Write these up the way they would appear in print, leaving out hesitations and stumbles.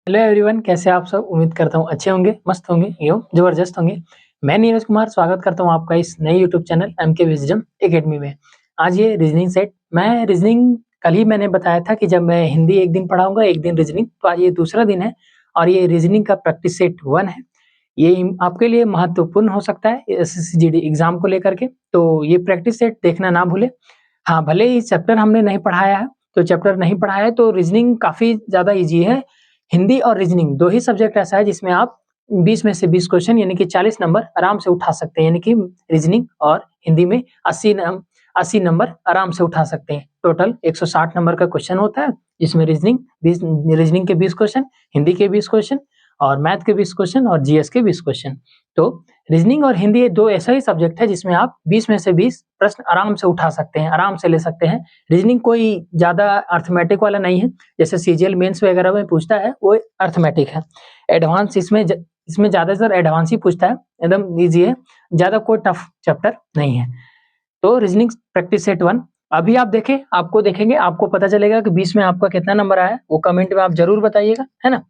Hello everyone, कैसे आप सब? उम्मीद करता हूँ अच्छे होंगे, मस्त होंगे एवं ज़बरदस्त होंगे। मैं नीरज कुमार स्वागत करता हूँ आपका इस नए YouTube channel MK wisdom academy में। आज ये रीजनिंग सेट मैं रीजनिंग कल ही मैंने बताया था कि जब मैं हिंदी एक दिन पढ़ाऊँगा, एक दिन रीजनिंग, तो आज ये दूसरा दिन है और ये रीजनिंग का प्रैक्टिस सेट 1 है। ये आपके लिए महत्वपूर्ण हो सकता है एसएससी जीडी एग्ज़ाम को लेकर के, तो ये प्रैक्टिस सेट देखना ना भूलें। हाँ, भले ही चैप्टर हमने नहीं पढ़ाया है, तो चैप्टर नहीं पढ़ाया है तो रीजनिंग काफ़ी ज़्यादा ईज़ी है। हिंदी और रीजनिंग 2 ही सब्जेक्ट ऐसा है जिसमें आप 20 में से 20 क्वेश्चन यानी कि 40 नंबर आराम से उठा सकते हैं, यानी कि रीजनिंग और हिंदी में 80 नंबर आराम से उठा सकते हैं। टोटल 160 नंबर का क्वेश्चन होता है, जिसमें रीजनिंग के 20 क्वेश्चन, हिंदी के 20 क्वेश्चन और मैथ के 20 क्वेश्चन और जीएस के 20 क्वेश्चन। तो रीजनिंग और हिंदी ये 2 ऐसा ही सब्जेक्ट है जिसमें आप 20 में से 20 प्रश्न आराम से उठा सकते हैं, आराम से ले सकते हैं। रीजनिंग कोई ज़्यादा अर्थमेटिक वाला नहीं है, जैसे सीजीएल मेंस वगैरह में पूछता है वो अर्थमेटिक है। एडवांस इसमें ज़्यादातर एडवांस ही पूछता है, एकदम ईज़ी है, ज़्यादा कोई टफ चैप्टर नहीं है। तो रीजनिंग प्रैक्टिस सेट 1 अभी आप देखें, आपको देखेंगे, आपको पता चलेगा कि 20 में आपका कितना नंबर आया, वो कमेंट में आप ज़रूर बताइएगा, है ना?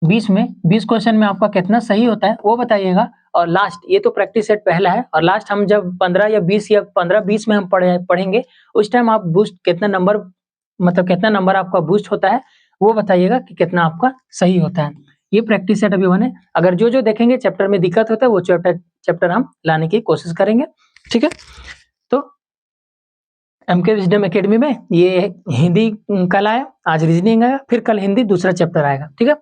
20 में 20 क्वेश्चन में आपका कितना सही होता है वो बताइएगा। और लास्ट, ये तो प्रैक्टिस सेट पहला है, और लास्ट हम जब 15 या 20 या 15-20 में हम पढ़ेंगे, उस टाइम आप बूस्ट कितना नंबर, मतलब कितना नंबर आपका बूस्ट होता है वो बताइएगा कि कितना आपका सही होता है। ये प्रैक्टिस सेट अभी 1 है। अगर जो देखेंगे चैप्टर में दिक्कत होता है वो चैप्टर हम लाने की कोशिश करेंगे, ठीक है? तो एमके विजडम एकेडमी में ये हिंदी कल आया, आज रीजनिंग आया, फिर कल हिंदी दूसरा चैप्टर आएगा, ठीक है?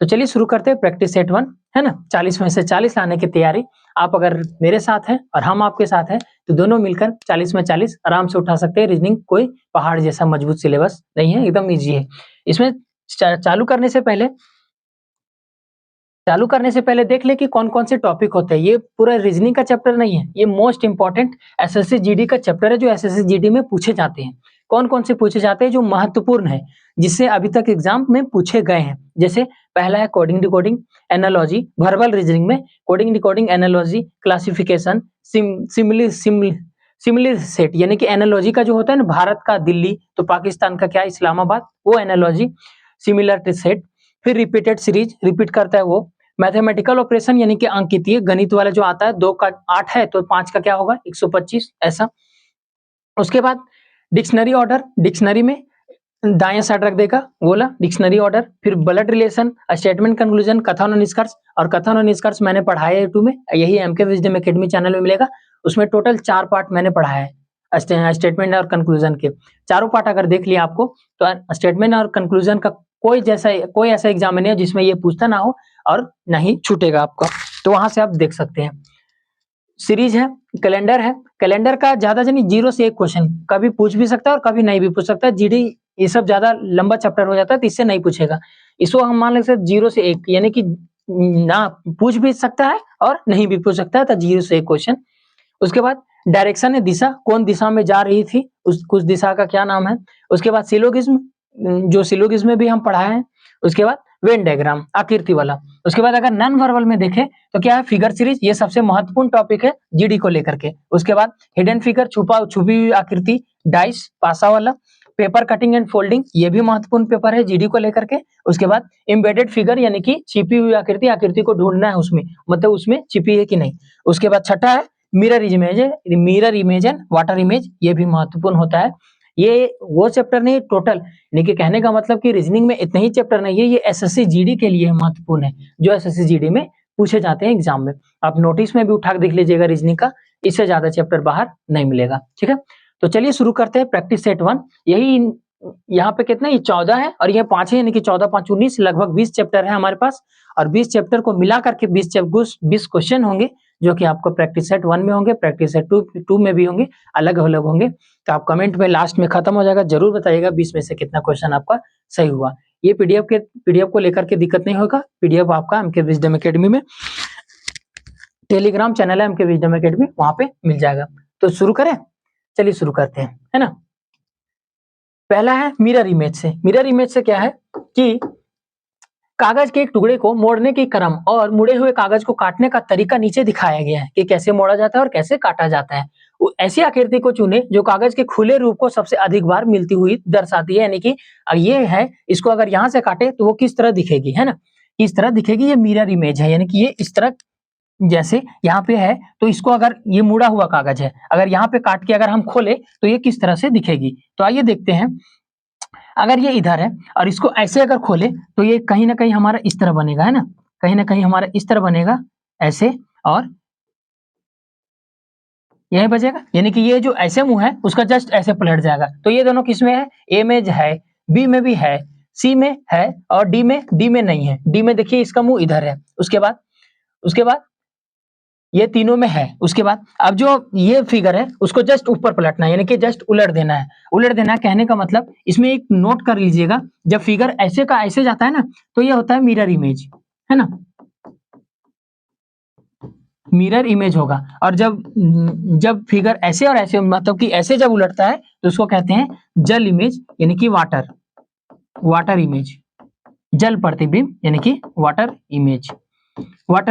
तो चलिए शुरू करते हैं प्रैक्टिस सेट 1, है ना? 40 में से 40 लाने की तैयारी। आप अगर मेरे साथ हैं और हम आपके साथ हैं, तो दोनों मिलकर 40 में 40 आराम से उठा सकते हैं। रीजनिंग कोई पहाड़ जैसा मजबूत सिलेबस नहीं है, एकदम ईजी है। इसमें चालू करने से पहले देख ले कि कौन-कौन से टॉपिक होते हैं। ये पूरा रीजनिंग का चैप्टर नहीं है, ये मोस्ट इंपोर्टेंट एसएससी जीडी का चैप्टर है, जो एसएससी जीडी में पूछे जाते हैं। कौन-कौन से पूछे जाते हैं जो महत्वपूर्ण है, जिससे अभी तक एग्जाम में पूछे गए हैं। जैसे पहला है coding decoding, analogy, verbal reasoning में coding decoding, analogy, classification, similar set, यानी कि एनालॉजी का जो होता है ना, भारत का दिल्ली तो पाकिस्तान का क्या, इस्लामाबाद, वो एनालॉजी, सिमिलर सेट। फिर रिपीटेड सीरीज, रिपीट करता है वो। मैथमेटिकल ऑपरेशन यानी कि अंकितीय गणित वाला जो आता है, 2 का 8 है तो 5 का क्या होगा, 125 ऐसा। उसके बाद डिक्शनरी ऑर्डर, डिक्शनरी में दाएं साइड रख देगा बोला डिक्शनरी ऑर्डर। फिर ब्लड रिलेशन, स्टेटमेंट कंक्लूजन, कथन और निष्कर्ष। और कथन और निष्कर्ष मैंने पढ़ाया है यूट्यूब में, यही एमके विजडम एकेडमी चैनल में मिलेगा। उसमें टोटल 4 पार्ट मैंने पढ़ाया है, स्टेटमेंट और कंक्लूजन के चारों पार्ट अगर देख लिया आपको, तो स्टेटमेंट और कंक्लूजन का कोई ऐसा एग्जाम नहीं है जिसमें ये पूछता ना हो, और नहीं छूटेगा आपका, तो वहां से आप देख सकते हैं। सीरीज है, कैलेंडर है, कैलेंडर का ज्यादा नहीं, 0 से 1 क्वेश्चन कभी पूछ भी सकता है और कभी नहीं भी पूछ सकता है। जीडी ये सब ज्यादा लंबा चैप्टर हो जाता है तो इससे नहीं पूछेगा। इसको हम मान लेते 0 से 1, यानी कि ना पूछ भी सकता है और नहीं भी पूछ सकता है, तो 0 से 1 क्वेश्चन। उसके बाद डायरेक्शन है, दिशा, कौन दिशा में जा रही थी, उस दिशा का क्या नाम है। उसके बाद सिलोगिज्म, जो सिलोगिज्म में भी हम पढ़ाए हैं। उसके बाद वेन डायग्राम, आकृति वाला। उसके बाद अगर नॉन वर्बल में देखें तो क्या है, फिगर सीरीज, ये सबसे महत्वपूर्ण टॉपिक है जीडी को लेकर के। उसके बाद हिडन फिगर, छुपी हुई आकृति, डाइस, पासा वाला। पेपर कटिंग एंड फोल्डिंग, ये भी महत्वपूर्ण पेपर है जीडी को लेकर के। उसके बाद एम्बेडेड फिगर, यानी कि छिपी हुई आकृति, आकृति को ढूंढना है उसमें, मतलब उसमें छिपी है कि नहीं। उसके बाद छठा है mirror image and water image, ये भी महत्वपूर्ण होता है। ये वो चैप्टर नहीं टोटल, यानी कि कहने का मतलब कि रीजनिंग में इतने ही चैप्टर नहीं है, ये एसएससी जीडी के लिए महत्वपूर्ण है, जो एसएससी जीडी में पूछे जाते हैं एग्जाम में। आप नोटिस में भी उठा के देख लीजिएगा रीजनिंग का, इससे ज्यादा चैप्टर बाहर नहीं मिलेगा, ठीक है? तो चलिए शुरू करते हैं प्रैक्टिस सेट 1। यही यहाँ पे कितना, ये 14 है और ये 5 है, यानी कि 14 5 19, लगभग 20 चैप्टर है हमारे पास। और 20 चैप्टर को मिला करके 20 क्वेश्चन होंगे, जो कि आपको प्रैक्टिस सेट 1 में होंगे, प्रैक्टिस सेट 2 में भी होंगे, अलग अलग होंगे। तो आप कमेंट में लास्ट में खत्म हो जाएगा, जरूर बताइएगा 20 में से कितना क्वेश्चन आपका सही हुआ। ये पीडीएफ को लेकर के दिक्कत नहीं होगा, पीडीएफ आपका एमके विजडम एकेडमी में टेलीग्राम चैनल है, एमके विजडम एकेडमी, वहां पे मिल जाएगा। तो शुरू करें, चलिए शुरू करते हैं, है ना? पहला है मिरर इमेज से। मिरर इमेज से क्या है कि कागज के एक टुकड़े को मोड़ने की क्रम और मुड़े हुए कागज को काटने का तरीका नीचे दिखाया गया है कि कैसे मोड़ा जाता है और कैसे काटा जाता है। ऐसी आकृति को चुने जो कागज के खुले रूप को सबसे अधिक बार मिलती हुई दर्शाती है, यानी कि ये है, इसको अगर यहाँ से काटे तो वो किस तरह दिखेगी, है ना, किस तरह दिखेगी, ये मिरर इमेज है, यानी कि ये इस तरह, जैसे यहाँ पे है तो इसको अगर ये मुड़ा हुआ कागज है, अगर यहाँ पे काट के अगर हम खोले तो ये किस तरह से दिखेगी। तो आइए देखते हैं, अगर ये इधर है और इसको ऐसे अगर खोले तो ये कहीं ना कहीं हमारा इस तरह बनेगा, है ना, कहीं ना कहीं हमारा इस तरह बनेगा ऐसे, और यही बचेगा, यानी कि ये जो ऐसे मुंह है उसका जस्ट ऐसे पलट जाएगा। तो ये दोनों किस में है, ए में है, बी में भी है, सी में है, और डी में नहीं है। डी में देखिए इसका मुंह इधर है, उसके बाद ये तीनों में है। उसके बाद अब जो ये फिगर है उसको जस्ट ऊपर पलटना है, यानी कि जस्ट उलट देना है। उलट देना कहने का मतलब, इसमें एक नोट कर लीजिएगा, जब फिगर ऐसे का ऐसे जाता है ना तो ये होता है मिरर इमेज, है ना, मिरर इमेज होगा। और जब फिगर ऐसे और ऐसे, मतलब कि ऐसे जब उलटता है तो उसको कहते हैं जल इमेज, यानी कि वाटर इमेज, जल प्रतिबिंब, यानी कि वाटर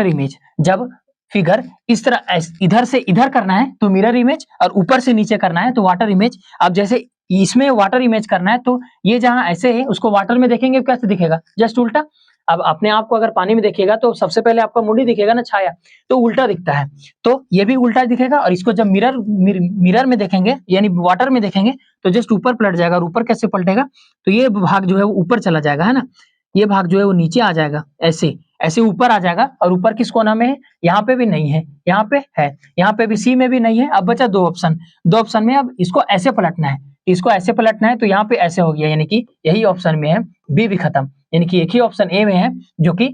इमेज। जब फिगर इस तरह इधर से इधर करना है तो मिरर इमेज, और ऊपर से नीचे करना है तो वाटर इमेज। अब जैसे इसमें वाटर इमेज करना है तो ये जहां ऐसे है उसको वाटर में देखेंगे कैसे दिखेगा, जस्ट उल्टा। अब अपने आप को अगर पानी में देखिएगा तो सबसे पहले आपका मुंडी दिखेगा ना, छाया, तो उल्टा दिखता है, तो ये भी उल्टा दिखेगा। और इसको जब मिरर में देखेंगे, यानी वाटर में देखेंगे, तो जस्ट ऊपर पलट जाएगा। और ऊपर कैसे पलटेगा, तो ये भाग जो है वो ऊपर चला जाएगा, है ना, ये भाग जो है वो नीचे आ जाएगा, ऐसे ऊपर आ जाएगा। और ऊपर किस कोना में है, यहाँ पे भी नहीं है, यहाँ पे है, यहाँ पे भी सी में भी नहीं है। अब बचा दो ऑप्शन में, अब इसको ऐसे पलटना है, तो यहाँ पे ऐसे हो गया, यानी कि यही ऑप्शन में है, बी भी खत्म, यानी कि एक ही ऑप्शन ए में है जो कि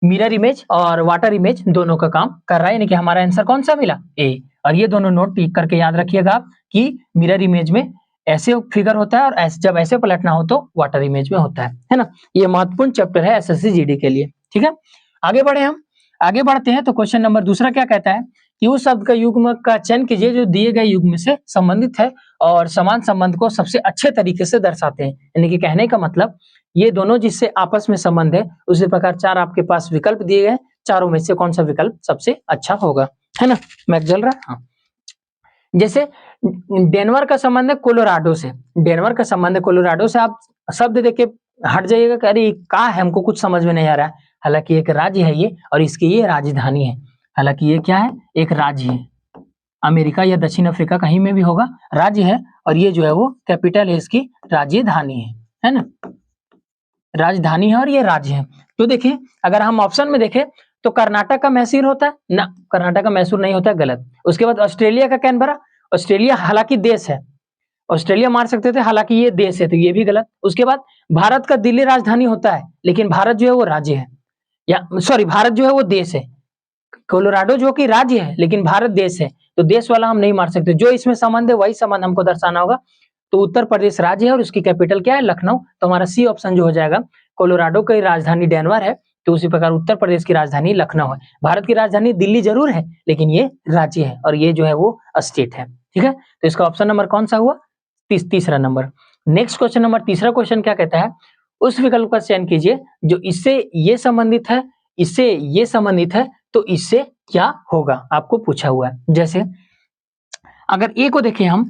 मिरर इमेज और वाटर इमेज दोनों का काम कर रहा है, यानी कि हमारा आंसर कौन सा मिला, ए। और ये दोनों नोट टिक करके याद रखिएगा आप कि मिरर इमेज में ऐसे फिगर होता है, और जब ऐसे पलटना हो तो वाटर इमेज में होता है ना। ये महत्वपूर्ण चैप्टर है एसएससी जीडी के लिए, ठीक है। आगे बढ़ते हैं तो क्वेश्चन नंबर दूसरा क्या कहता है कि उस शब्द का युग्म का चयन कीजिए जो दिए गए युग्म से संबंधित है और समान संबंध को सबसे अच्छे तरीके से दर्शाते हैं। यानी कि कहने का मतलब, ये दोनों जिससे आपस में संबंध है, उसी प्रकार चार आपके पास विकल्प दिए गए, चारों में से कौन सा विकल्प सबसे अच्छा होगा, है ना। मैच चल रहा है, हाँ। जैसे डेनवर का संबंध है कोलोराडो से, आप शब्द देख के हट जाइएगा कि अरे क्या है, हमको कुछ समझ में नहीं आ रहा है। हालांकि एक राज्य है ये, और इसकी ये राजधानी है। हालांकि ये क्या है, एक राज्य है, अमेरिका या दक्षिण अफ्रीका कहीं में भी होगा, राज्य है। और ये जो है वो कैपिटल है, इसकी राजधानी है ना, राजधानी है और ये राज्य है। तो देखिए अगर हम ऑप्शन में देखें तो कर्नाटक का मैसूर होता है ना, कर्नाटक का मैसूर नहीं होता है, गलत। उसके बाद ऑस्ट्रेलिया का कैनबरा, ऑस्ट्रेलिया हालांकि देश है, ऑस्ट्रेलिया मार सकते थे, हालांकि ये देश है, तो ये भी गलत। उसके बाद भारत का दिल्ली राजधानी होता है, लेकिन भारत जो है वो राज्य है, या सॉरी भारत जो है वो देश है। कोलोराडो जो कि राज्य है लेकिन भारत देश है, तो देश वाला हम नहीं मार सकते। जो इसमें संबंध है वही संबंध हमको दर्शाना होगा। तो उत्तर प्रदेश राज्य है और उसकी कैपिटल क्या है, लखनऊ। तो हमारा सी ऑप्शन जो हो जाएगा, कोलोराडो की राजधानी डेनवर है, तो उसी प्रकार उत्तर प्रदेश की राजधानी लखनऊ है। भारत की राजधानी दिल्ली जरूर है, लेकिन ये राज्य है और ये जो है वो स्टेट है, ठीक है। तो इसका ऑप्शन नंबर कौन सा हुआ, तीसरा नंबर। नेक्स्ट क्वेश्चन नंबर तीसरा क्वेश्चन क्या कहता है, उस विकल्प का चयन कीजिए जो इससे ये संबंधित है, इससे ये संबंधित है, तो इससे क्या होगा, आपको पूछा हुआ है। जैसे अगर ए को देखें हम,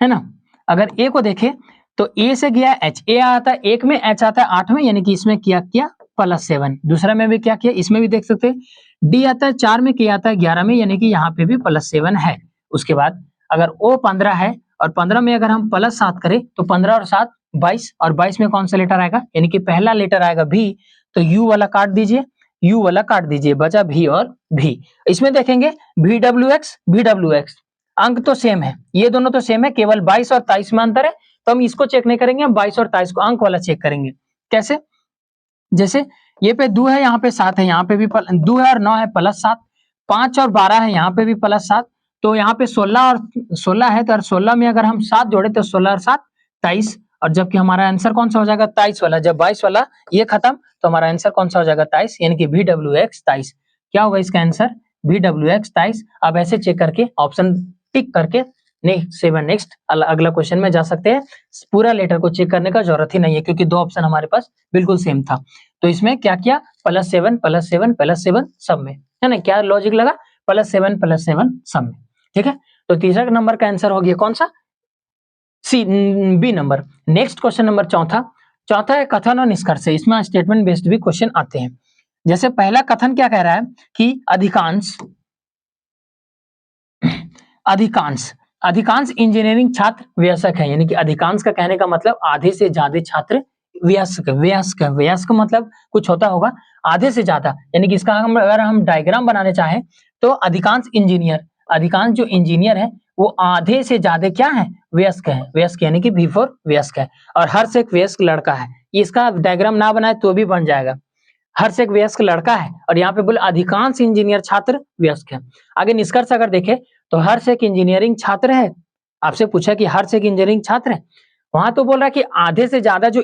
है ना, अगर ए को देखें तो ए से गया एच, ए आता है 1 में, एच आता है 8 में, यानी कि इसमें क्या किया +7। दूसरा में भी क्या किया, इसमें भी देख सकते हैं डी आता है 4 में, के आता है 11 में, यानी कि यहाँ पे भी +7 है। उसके बाद अगर ओ 15 है और 15 में अगर हम +7 करें तो 15 और 7 22, और 22 में कौन सा लेटर आएगा, यानी कि पहला लेटर आएगा भी, तो यू वाला काट दीजिए, बचा भी और भी। इसमें देखेंगे VWX अंक तो सेम है, ये दोनों तो सेम है, केवल 22 और 23 में अंतर है। तो हम इसको चेक नहीं करेंगे, हम 22 और 23 को अंक वाला चेक करेंगे। कैसे, जैसे ये पे 2 है, यहाँ पे 7 है, यहाँ पे भी 2 है और 9 है +7, 5 और 12 है, यहाँ पे भी +7, तो यहाँ पे 16 और 16 है, तो 16 में अगर हम 7 जोड़े तो 16 और 7 23, और जबकि हमारा आंसर कौन सा हो जाएगा 23 वाला। जब 22 वाला ये खत्म तो हमारा आंसर कौन सा हो जाएगा 23, यानी कि VWX 23। क्या होगा इसका आंसर, VWX 23। अब ऐसे चेक करके ऑप्शन टिक करके नेक्स्ट अगला क्वेश्चन में जा सकते हैं। पूरा लेटर को चेक करने का जरूरत ही नहीं है, क्योंकि दो ऑप्शन हमारे पास बिल्कुल सेम था। तो इसमें क्या किया, +7 +7 +7 सब में, है ना, क्या लॉजिक लगा, +7 +7 सब में। ठीक है, तो तीसरा नंबर का आंसर हो गया कौन सा, C, B number. Next question number चौथा है कथन और निष्कर्ष। इसमें स्टेटमेंट बेस्ड भी क्वेश्चन आते हैं। जैसे पहला कथन क्या कह रहा है कि अधिकांश इंजीनियरिंग छात्र वयस्क है, यानी कि अधिकांश का कहने का मतलब आधे से ज्यादा छात्र वयस्क मतलब कुछ होता होगा आधे से ज्यादा, यानी कि इसका अगर हम डायग्राम बनाने चाहें तो अधिकांश जो इंजीनियर है वो आधे से ज्यादा क्या है, वयस्क यानी कि बिफोर वयस्क है, और हर से एक वयस्क लड़का है। इसका डायग्राम ना बनाए तो भी बन जाएगा, हर से एक वयस्क लड़का है और यहाँ पे बोले अधिकांश इंजीनियर छात्र वयस्क है। आगे निष्कर्ष अगर देखें तो हर से एक इंजीनियरिंग छात्र है, आपसे पूछा कि हर से एक इंजीनियरिंग छात्र है, वहां तो बोल रहा है कि आधे से ज्यादा जो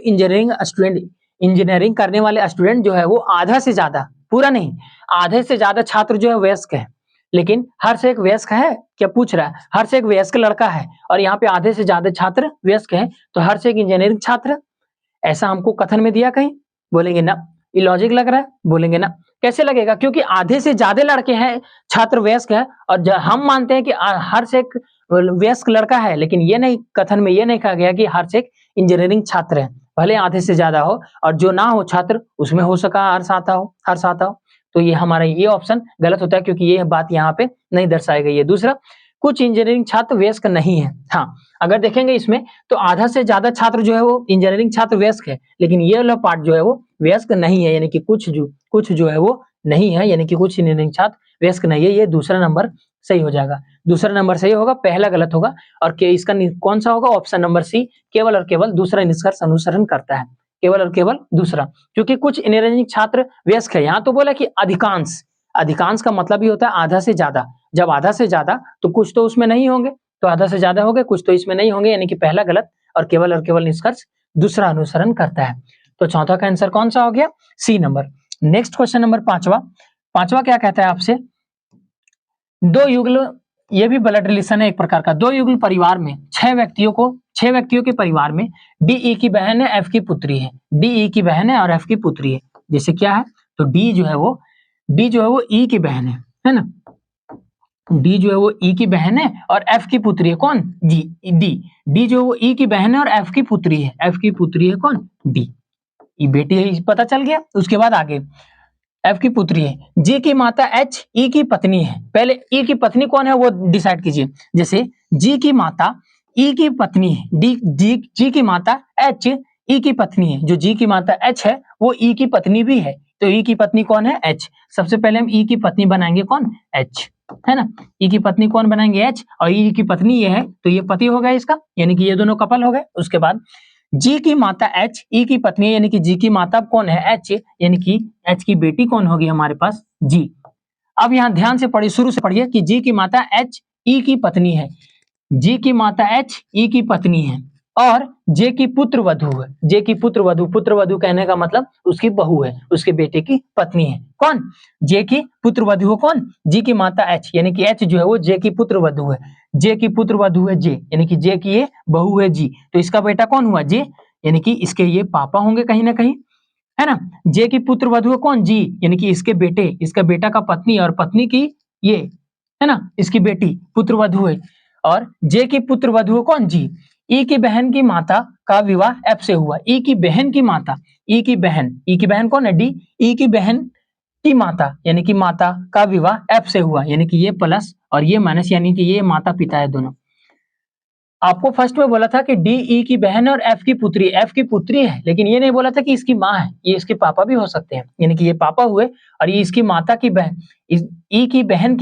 इंजीनियरिंग करने वाले स्टूडेंट जो है वो आधा से ज्यादा, पूरा नहीं, आधे से ज्यादा छात्र जो है वयस्क है, लेकिन हर से एक वयस्क है क्या पूछ रहा है, हर से एक वयस्क लड़का है और यहाँ पे आधे से ज्यादा छात्र वयस्क है, तो हर से एक इंजीनियरिंग छात्र, ऐसा हमको कथन में दिया कहीं, बोलेंगे ना, इलॉजिक लग रहा है, बोलेंगे ना, कैसे लगेगा, क्योंकि आधे से ज्यादा लड़के हैं छात्र वयस्क है, और हम मानते हैं कि हर से एक वयस्क लड़का है, लेकिन ये नहीं, कथन में ये नहीं कहा गया कि हर से एक इंजीनियरिंग छात्र है, भले आधे से ज्यादा हो और जो ना हो छात्र उसमें हो सका हर साथ हो, तो ये हमारा ये ऑप्शन गलत होता है, क्योंकि ये बात यहाँ पे नहीं दर्शाई गई है। दूसरा, कुछ इंजीनियरिंग छात्र वयस्क नहीं है, हाँ अगर देखेंगे इसमें तो आधा से ज्यादा छात्र जो है वो इंजीनियरिंग छात्र वयस्क है, लेकिन ये वाला पार्ट जो है वो वयस्क नहीं है, यानी कि कुछ जो है वो नहीं है, यानी कि कुछ इंजीनियरिंग छात्र वयस्क नहीं है, ये दूसरा नंबर सही हो जाएगा, दूसरा नंबर सही होगा, पहला गलत होगा, और इसका कौन सा होगा, ऑप्शन नंबर सी, केवल और केवल दूसरा निष्कर्ष अनुसरण करता है, केवल और केवल दूसरा, क्योंकि कुछ इंजीनियरिंग छात्र वयस्क है, यहाँ तो बोला कि अधिकांश का मतलब ही होता है आधा से ज्यादा, जब आधा से ज्यादा तो कुछ तो उसमें नहीं होंगे, तो आधा से ज्यादा हो गए, कुछ तो इसमें नहीं होंगे, यानी कि पहला गलत और केवल निष्कर्ष दूसरा अनुसरण करता है। तो चौथा का आंसर कौन सा हो गया, C number. Next question number पांचवा क्या कहता है आपसे, दो युगल, ये भी ब्लड रिलेशन है एक प्रकार का, दो युगल परिवार में 6 व्यक्तियों के परिवार में डी की बहन है, एफ की पुत्री है, डी की बहन है और एफ की पुत्री है, जैसे क्या है, तो डी जो है वो ई की बहन है ना, डी जो है वो ई की बहन है और एफ की पुत्री है कौन, डी जो है वो ई की बहन है और एफ की पुत्री है, एफ की पुत्री है कौन, डी, ये बेटी है, पता चल गया। उसके बाद आगे एफ की पुत्री है, जी की माता एच ई की पत्नी है, पहले ई की पत्नी कौन है वो डिसाइड कीजिए, जैसे जी की माता ई की पत्नी है, जी की माता एच ई की पत्नी है, जो जी की माता एच है वो ई की पत्नी भी है, तो ई की पत्नी कौन है, एच, सबसे पहले हम ई की पत्नी बनाएंगे कौन, एच, है ना, ई की पत्नी कौन बनाएंगे, एच, और ई की पत्नी ये है तो ये पति हो गया इसका, यानी कि ये दोनों कपल हो गए। उसके बाद जी की माता एच ई की पत्नी, यानी कि जी की माता कौन है, एच, यानी कि एच की बेटी कौन होगी हमारे पास, जी। अब यहाँ ध्यान से पढ़िए, शुरू से पढ़िए कि जी की माता एच ई की पत्नी है, जी की माता एच ई की पत्नी है, और जे की पुत्र वधु है, जे की पुत्र वधु कहने का मतलब उसकी बहू है, उसके बेटे की पत्नी है, कौन, जे की पुत्र वधु कौन, जी की माता एच, यानी कि एच जो है वो जे की पुत्र वधु है, जे की पुत्र वधु है जे, यानी कि जे की ये बहू है जी, तो इसका बेटा कौन हुआ, जे, यानी कि इसके ये पापा होंगे कहीं ना कहीं, है ना, जे की पुत्र वधु कौन, जी, यानी कि इसके बेटे, इसका बेटा का पत्नी और पत्नी की ये, है ना, इसकी बेटी पुत्र वधु है, और जे की पुत्र वधु कौन, जी, ई की बहन की माता का विवाह एफ से हुआ, ई की बहन की माता, ई की बहन कौन है, डी, ई की बहन की माता, यानी कि माता का विवाह एफ से हुआ, यानी कि ये प्लस और ये माइनस, यानी कि ये माता पिता है दोनों। आपको फर्स्ट में बोला था कि डी ई की बहन और एफ की पुत्री है, लेकिन ये नहीं बोला था कि इसकी माँ है, ये इसके पापा भी हो सकते हैं, यानी कि ये पापा हुए और ये इसकी माता की बहन, ई की बहन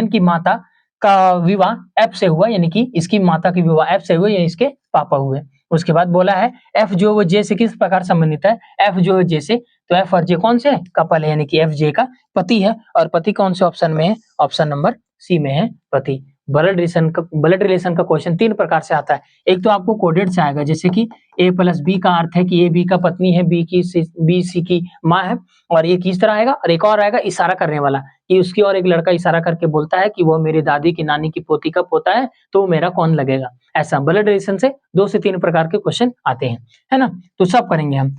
की माता का विवाह एफ से हुआ, यानी कि इसकी माता की विवाह एफ से हुआ, ये इसके पापा हुए। उसके बाद बोला है एफ जो वो जे से किस प्रकार संबंधित है, एफ जो है जे से, तो एफ और जे कौन से कपल है, यानी कि एफ जे का पति है, और पति कौन से ऑप्शन में है, ऑप्शन नंबर सी में है पति। ब्लड रिलेशन का क्वेश्चन 3 प्रकार से आता है, एक तो आपको कोडेड से आएगा, जैसे कि ए प्लस बी का अर्थ है कि ए बी का पत्नी है, बी सी की माँ है, और ये किस तरह आएगा, और एक और आएगा इशारा करने वाला, कि उसकी और एक लड़का इशारा करके बोलता है कि वो मेरी दादी की नानी की पोती का पोता है, तो मेरा कौन लगेगा, ऐसा ब्लड रिलेशन से 2 से 3 प्रकार के क्वेश्चन आते हैं, है ना, तो सब करेंगे हम।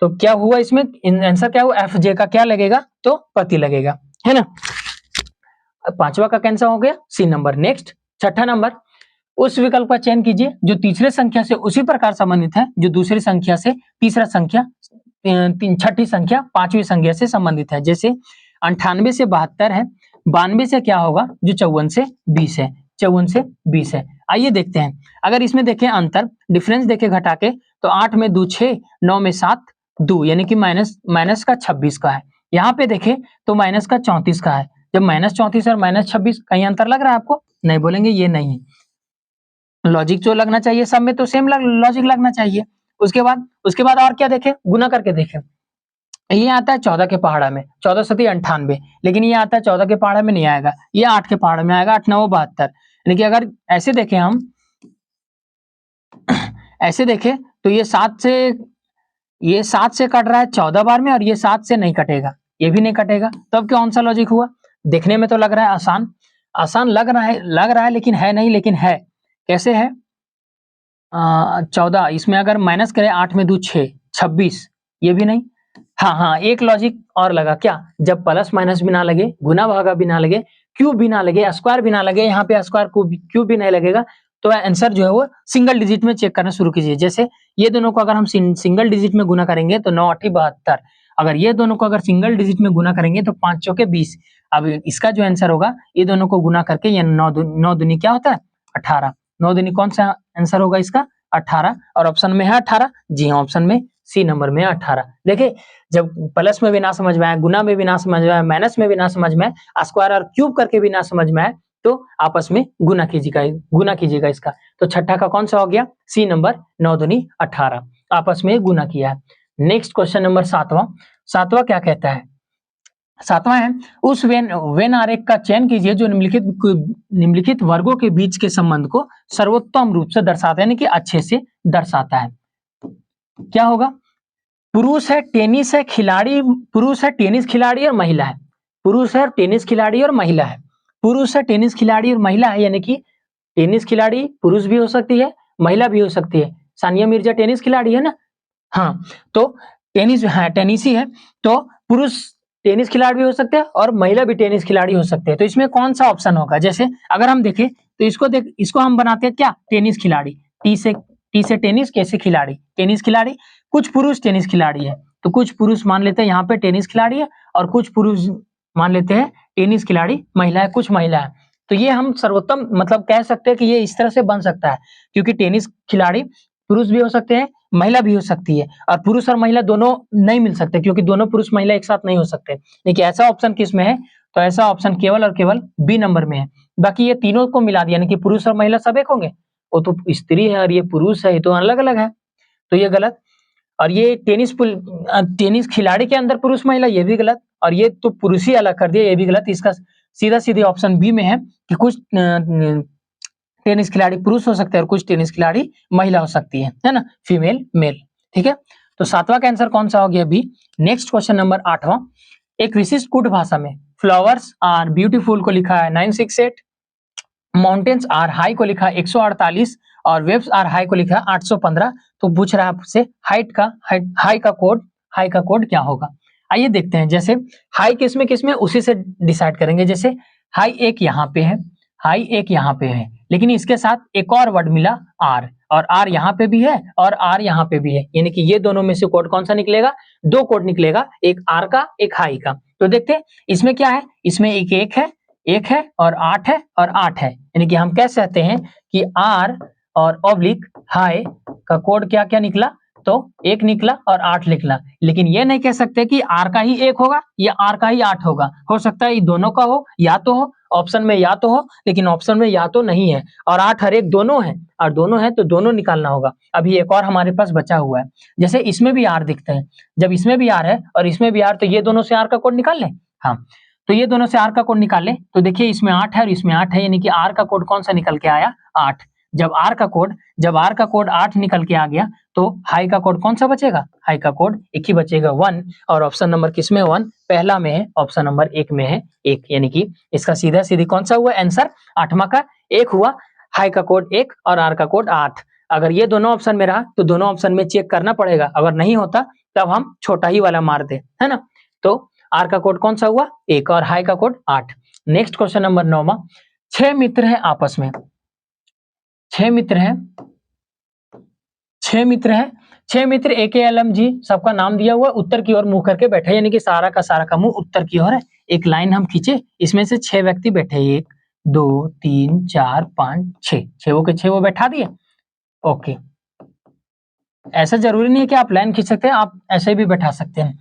तो क्या हुआ इसमें आंसर क्या हुआ, एफ जे का क्या लगेगा, तो पति लगेगा, है ना। पांचवा का कैंसिल हो गया, सी नंबर। नेक्स्ट छठा नंबर, उस विकल्प का चयन कीजिए जो तीसरे संख्या से उसी प्रकार संबंधित है जो दूसरी संख्या से तीसरा संख्या, छठी संख्या पांचवी संख्या से संबंधित है। जैसे 98 से 72 है, 92 से क्या होगा, जो 54 से 20 है, 54 से 20 है। आइए देखते हैं, अगर इसमें देखें अंतर, डिफरेंस देखें घटा के, तो 8 में 2 6, 9 में 7 2, यानी कि माइनस का 26 का है। यहाँ पे देखें तो माइनस का 34 का है। जब माइनस 34 और माइनस 26, कहीं अंतर लग रहा है आपको? नहीं बोलेंगे, ये नहीं। लॉजिक जो लगना चाहिए सब में तो सेम लॉजिक लगना चाहिए। उसके बाद और क्या देखें, गुना करके देखें। ये आता है 14 के पहाड़ा में, 14 सती 98, लेकिन ये आता है 14 के पहाड़ा में नहीं आएगा, ये 8 के पहाड़ा में आएगा, 8 9 72। यानी कि अगर ऐसे देखें हम, ऐसे देखें तो ये 7 से कट रहा है 14 बार में, और ये 7 से नहीं कटेगा, ये भी नहीं कटेगा। तो अब कौन सा लॉजिक हुआ? देखने में तो लग रहा है आसान लग रहा है, लेकिन है नहीं। लेकिन है, कैसे है? 14, इसमें अगर माइनस करें, 8 में 2 6, 26, ये भी नहीं। हाँ, एक लॉजिक और लगा, क्या? जब प्लस माइनस भी ना लगे, गुना भागा भी ना लगे, क्यूब भी ना लगे, स्क्वायर भी ना लगे, यहाँ पे स्क्वायर क्यूब भी नहीं लगेगा, तो आंसर जो है वो सिंगल डिजिट में चेक करना शुरू कीजिए। जैसे ये दोनों को अगर हम सिंगल डिजिट में गुना करेंगे तो 9 8 72, अगर ये दोनों को अगर सिंगल डिजिट में गुना करेंगे तो 5 चौके 20। अब इसका जो आंसर होगा, ये दोनों को गुना करके, ये 9 दूनी क्या होता है? 18। 9 दूनी कौन सा आंसर होगा इसका? 18। और ऑप्शन में है 18, जी हाँ, ऑप्शन में सी नंबर में 18। देखिए, जब प्लस में भी ना समझ में आए, गुना में भी ना समझ में आए, माइनस में भी ना समझ में आए, स्क्वायर और क्यूब करके भी ना समझ में आए, तो आपस में गुना कीजिएगा इसका। तो छठा का कौन सा हो गया? सी नंबर, 9 दूनी 18, आपस में गुना किया है। नेक्स्ट क्वेश्चन नंबर सातवां क्या कहता है? सातवां है, उस वेन आरेख का चयन कीजिए जो निम्नलिखित वर्गों के बीच के संबंध को सर्वोत्तम रूप से दर्शाता है, यानी कि अच्छे से दर्शाता है। क्या होगा? पुरुष है टेनिस खिलाड़ी और महिला है। पुरुष है टेनिस खिलाड़ी और महिला है। पुरुष है टेनिस खिलाड़ी और महिला है, यानी कि टेनिस खिलाड़ी पुरुष भी हो सकती है, महिला भी हो सकती है। सानिया मिर्जा टेनिस खिलाड़ी है ना? हाँ, तो टेनिसी है, तो पुरुष टेनिस खिलाड़ी भी हो सकते हैं और महिला भी टेनिस खिलाड़ी हो सकते हैं। तो इसमें कौन सा ऑप्शन होगा? जैसे अगर हम देखें तो इसको हम बनाते हैं क्या? टेनिस खिलाड़ी, टी से टेनिस, के से खिलाड़ी, टेनिस खिलाड़ी। कुछ पुरुष टेनिस खिलाड़ी है, तो कुछ पुरुष मान लेते हैं यहाँ पे टेनिस खिलाड़ी है, और कुछ पुरुष मान लेते हैं टेनिस खिलाड़ी महिला है, कुछ महिला है। तो ये हम सर्वोत्तम मतलब कह सकते हैं कि ये इस तरह से बन सकता है, क्योंकि टेनिस खिलाड़ी पुरुष भी हो सकते हैं, महिला भी हो सकती है, और पुरुष और महिला दोनों नहीं मिल सकते, क्योंकि दोनों पुरुष महिला एक साथ नहीं हो सकते। देखिए, ऐसा ऑप्शन किस में है? तो ऐसा ऑप्शन केवल और केवल बी नंबर में है। बाकी ये तीनों को मिला दिया, यानी कि पुरुष और महिला सब एक होंगे, वो तो स्त्री है और ये पुरुष है, ये तो अलग अलग है, तो ये गलत। और ये टेनिस खिलाड़ी के अंदर पुरुष महिला, ये भी गलत। और ये तो पुरुष ही अलग कर दिया, ये भी गलत। इसका सीधा ऑप्शन बी में है कि कुछ टेनिस खिलाड़ी पुरुष हो सकते हैं और कुछ टेनिस खिलाड़ी महिला हो सकती है ना? फीमेल मेल, ठीक है। तो सातवां का आंसर कौन सा हो गया? बी। नेक्स्ट क्वेश्चन नंबर 8वां, एक विशिष्ट कुट भाषा में फ्लावर्स आर ब्यूटीफुल को लिखा है 968, माउंटेन्स आर हाई को लिखा है 148, और वेव्स आर हाई को लिखा है 815। तो पूछ रहा है आपसे हाई का कोड क्या होगा? आइए देखते हैं। जैसे हाई किसमें उसी से डिसाइड करेंगे। जैसे हाई एक यहाँ पे है, लेकिन इसके साथ एक और वर्ड मिला आर, और आर यहाँ पे भी है और आर यहाँ पे भी है, यानी कि ये दोनों में से कोड कौन सा निकलेगा? 2 कोड निकलेगा, एक आर का एक हाई का। तो देखते हैं इसमें क्या है। इसमें एक है और 8 है और 8 है, यानी कि हम कह सकते हैं कि आर और ऑब्लिक हाई का कोड क्या क्या निकला? तो 1 निकला और 8 निकला। लेकिन ये नहीं कह सकते कि आर का ही 1 होगा या आर का ही 8 होगा। हो सकता है ये दोनों का हो, या तो हो ऑप्शन में, या तो हो, लेकिन ऑप्शन में या तो नहीं है, और 8 हर एक दोनों है, और दोनों है तो दोनों निकालना होगा। अभी एक और हमारे पास बचा हुआ है। जैसे इसमें भी आर दिखते हैं, जब इसमें भी आर है और इसमें भी आर, तो ये दोनों से आर का कोड निकाल लें। हाँ, तो ये दोनों से आर का कोड निकाल लें। तो देखिए, इसमें 8 है और इसमें 8 है, यानी कि आर का कोड कौन सा निकल के आया? 8। जब आर का कोड 8 निकल के आ गया, तो हाई का कोड कौन सा बचेगा? हाई का कोड एक ही बचेगा, 1। और ऑप्शन नंबर किसमें 1? पहला में है, ऑप्शन नंबर 1 में है 1, यानी कि इसका सीधा कौन सा हुआ आंसर? 8वां का 1 हुआ। हाई का कोड 1 और आर का कोड 8। अगर ये दोनों ऑप्शन में रहा तो दोनों ऑप्शन में चेक करना पड़ेगा, अगर नहीं होता तब हम छोटा ही वाला मार दे, है ना? तो आर का कोड कौन सा हुआ? 1 और हाई का कोड 8। नेक्स्ट क्वेश्चन नंबर 9वां, 6 मित्र है आपस में, 6 मित्र है, 6 मित्र है, 6 मित्र AKLMG सबका नाम दिया हुआ, उत्तर की ओर मुंह करके बैठे, यानी कि सारा का मुंह उत्तर की ओर है। एक लाइन हम खींचे, इसमें से 6 व्यक्ति बैठे, 1 2 3 4 5 6, 6 के 6 वो बैठा दिए। ओके, ऐसा जरूरी नहीं है कि आप लाइन खींच सकते हैं, आप ऐसे भी बैठा सकते हैं।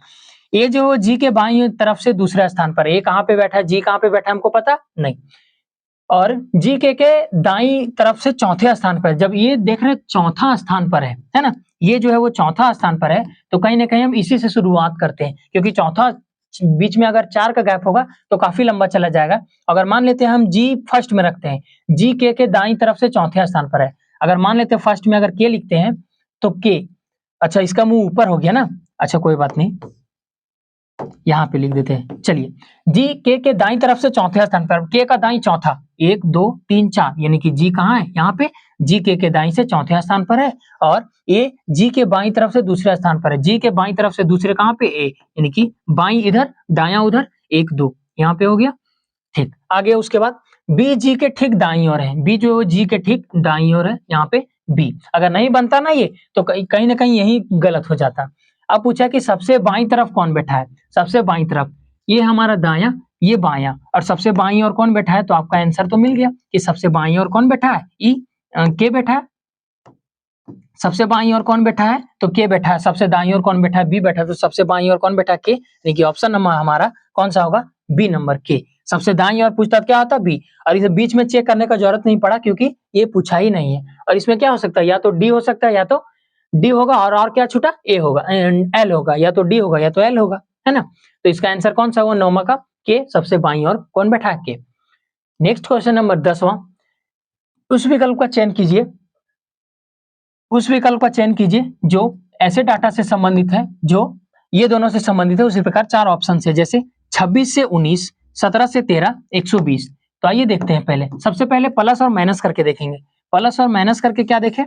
ये जो जी के बाईं तरफ से दूसरे स्थान पर, ये कहाँ पे बैठा है, जी कहाँ पे बैठा है हमको पता नहीं, और जी के दाईं तरफ से चौथे स्थान पर, जब ये देख रहे चौथा स्थान पर है ना, ये जो है वो चौथा स्थान पर है, तो कहीं ना कहीं हम इसी से शुरुआत करते हैं, क्योंकि चौथा बीच में अगर 4 का गैप होगा तो काफी लंबा चला जाएगा। अगर मान लेते हैं हम जी फर्स्ट में रखते हैं, जी के दाईं तरफ से चौथे स्थान पर है, अगर मान लेते हैं फर्स्ट में अगर के लिखते हैं तो के, अच्छा इसका मुंह ऊपर हो गया ना, अच्छा कोई बात नहीं, यहाँ पे लिख देते हैं। चलिए, जी के दाईं तरफ से चौथे स्थान पर, के का दाईं चौथा, 1 2 3 4, यानी कि जी कहाँ है, यहाँ पे जी के दाईं से चौथे स्थान पर है, और ए जी के बाईं तरफ से दूसरे स्थान पर है, जी के बाईं तरफ से दूसरे कहाँ पे, ए, यानी कि बाईं इधर दायां उधर, 1 2 यहाँ पे हो गया। ठीक, आगे उसके बाद बी जी के ठीक दाईं ओर है, बी जो जी के ठीक दाईं ओर है, यहाँ पे बी, अगर नहीं बनता ना ये तो कहीं ना कहीं यही गलत हो जाता। अब पूछा कि सबसे बाईं तरफ कौन बैठा है, सबसे बाईं तरफ ये हमारा दायां, ये बायां, और सबसे बाईं ओर कौन बैठा है, तो आपका आंसर तो मिल गया कि सबसे बाईं ओर कौन बैठा है, के बैठा है। सबसे बाईं ओर कौन बैठा है, तो के बैठा है। सबसे दाईं ओर कौन बैठा है, बी बैठा है, तो सबसे बाईं ओर कौन बैठा है, के, यानी कि ऑप्शन नंबर हमारा कौन सा होगा, बी नंबर के। सबसे दाईं ओर पूछता क्या होता, बी, और इसे बीच में चेक करने का जरूरत नहीं पड़ा क्योंकि ये पूछा ही नहीं है। और इसमें क्या हो सकता है, या तो डी हो सकता है, या तो डी होगा, और क्या छूटा, ए होगा, एल होगा, या तो डी होगा या तो एल होगा, है ना। तो इसका आंसर कौन सा हुआ, 9वां का के, सबसे बाईं ओर कौन बैठा है, के। नेक्स्ट क्वेश्चन नंबर 10वां, उस विकल्प का चयन कीजिए, उस विकल्प का चयन कीजिए जो ऐसे डाटा से संबंधित है जो ये दोनों से संबंधित है। उसी प्रकार 4 ऑप्शन है, जैसे 26 से 19, 17 से 13, 120। तो आइए देखते हैं, पहले सबसे पहले प्लस और माइनस करके देखेंगे। प्लस और माइनस करके क्या देखें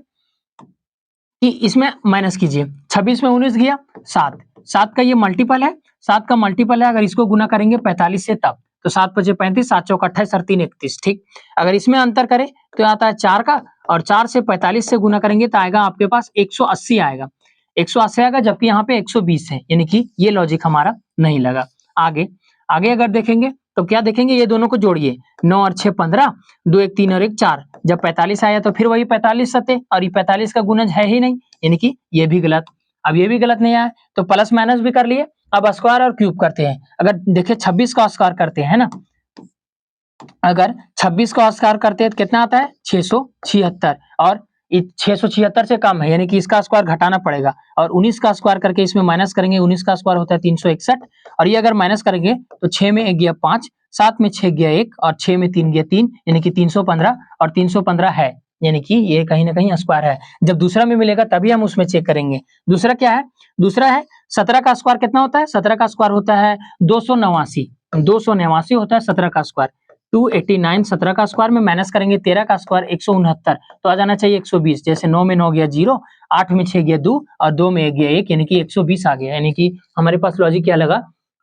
कि इसमें माइनस कीजिए, 26 में 19 गया 7, 7 का ये मल्टीपल है, 7 का मल्टीपल है, अगर इसको गुना करेंगे 45 से तब, तो 7 5 35, 7 चौक 28 और 3 31। ठीक, अगर इसमें अंतर करें तो आता है 4 का, और 4 से 45 से गुना करेंगे तो आएगा आपके पास 180 आएगा, 180 आएगा, जबकि यहाँ पे 120 है, यानी कि ये लॉजिक हमारा नहीं लगा। आगे आगे अगर देखेंगे तो क्या देखेंगे, ये दोनों को जोड़िए, 9 और 6 15, 2 1 3 और 1 4, जब 45 आया तो फिर वही 45 सते, और ये 45 का गुणज है ही नहीं, यानी कि ये भी गलत। अब ये भी गलत नहीं आया तो प्लस माइनस भी कर लिए, अब स्क्वायर और क्यूब करते हैं। अगर देखिए 26 का स्क्वायर करते हैं ना, अगर 26 का स्क्वायर करते हैं तो कितना आता है, 676, और 676 से कम है, यानी कि इसका स्क्वायर घटाना पड़ेगा, और 19 का स्क्वायर करके इसमें माइनस करेंगे, 19 का स्क्वायर होता है 361, और ये अगर माइनस करेंगे तो 6 में 1 गया 5, 7 में 6 गया 1, और 6 में 3 गया 3, यानी कि 315, और 315 है, यानी कि ये कहीं ना कहीं स्क्वायर है। जब दूसरा में मिलेगा तभी हम उसमें चेक करेंगे। दूसरा क्या है, दूसरा है 17 का स्क्वायर कितना होता है, 17 का स्क्वायर होता है 289, 289 होता है 17 का स्क्वायर, 289, 17 का स्क्वायर में माइनस करेंगे 13 का स्क्वायर 169, तो आ जाना चाहिए 120। जैसे 9 में 9 गया 0, 8 में 6 गया 2, और 2 में 1 गया 1, यानी कि 120 आ गया। यानी कि हमारे पास लॉजिक क्या लगा,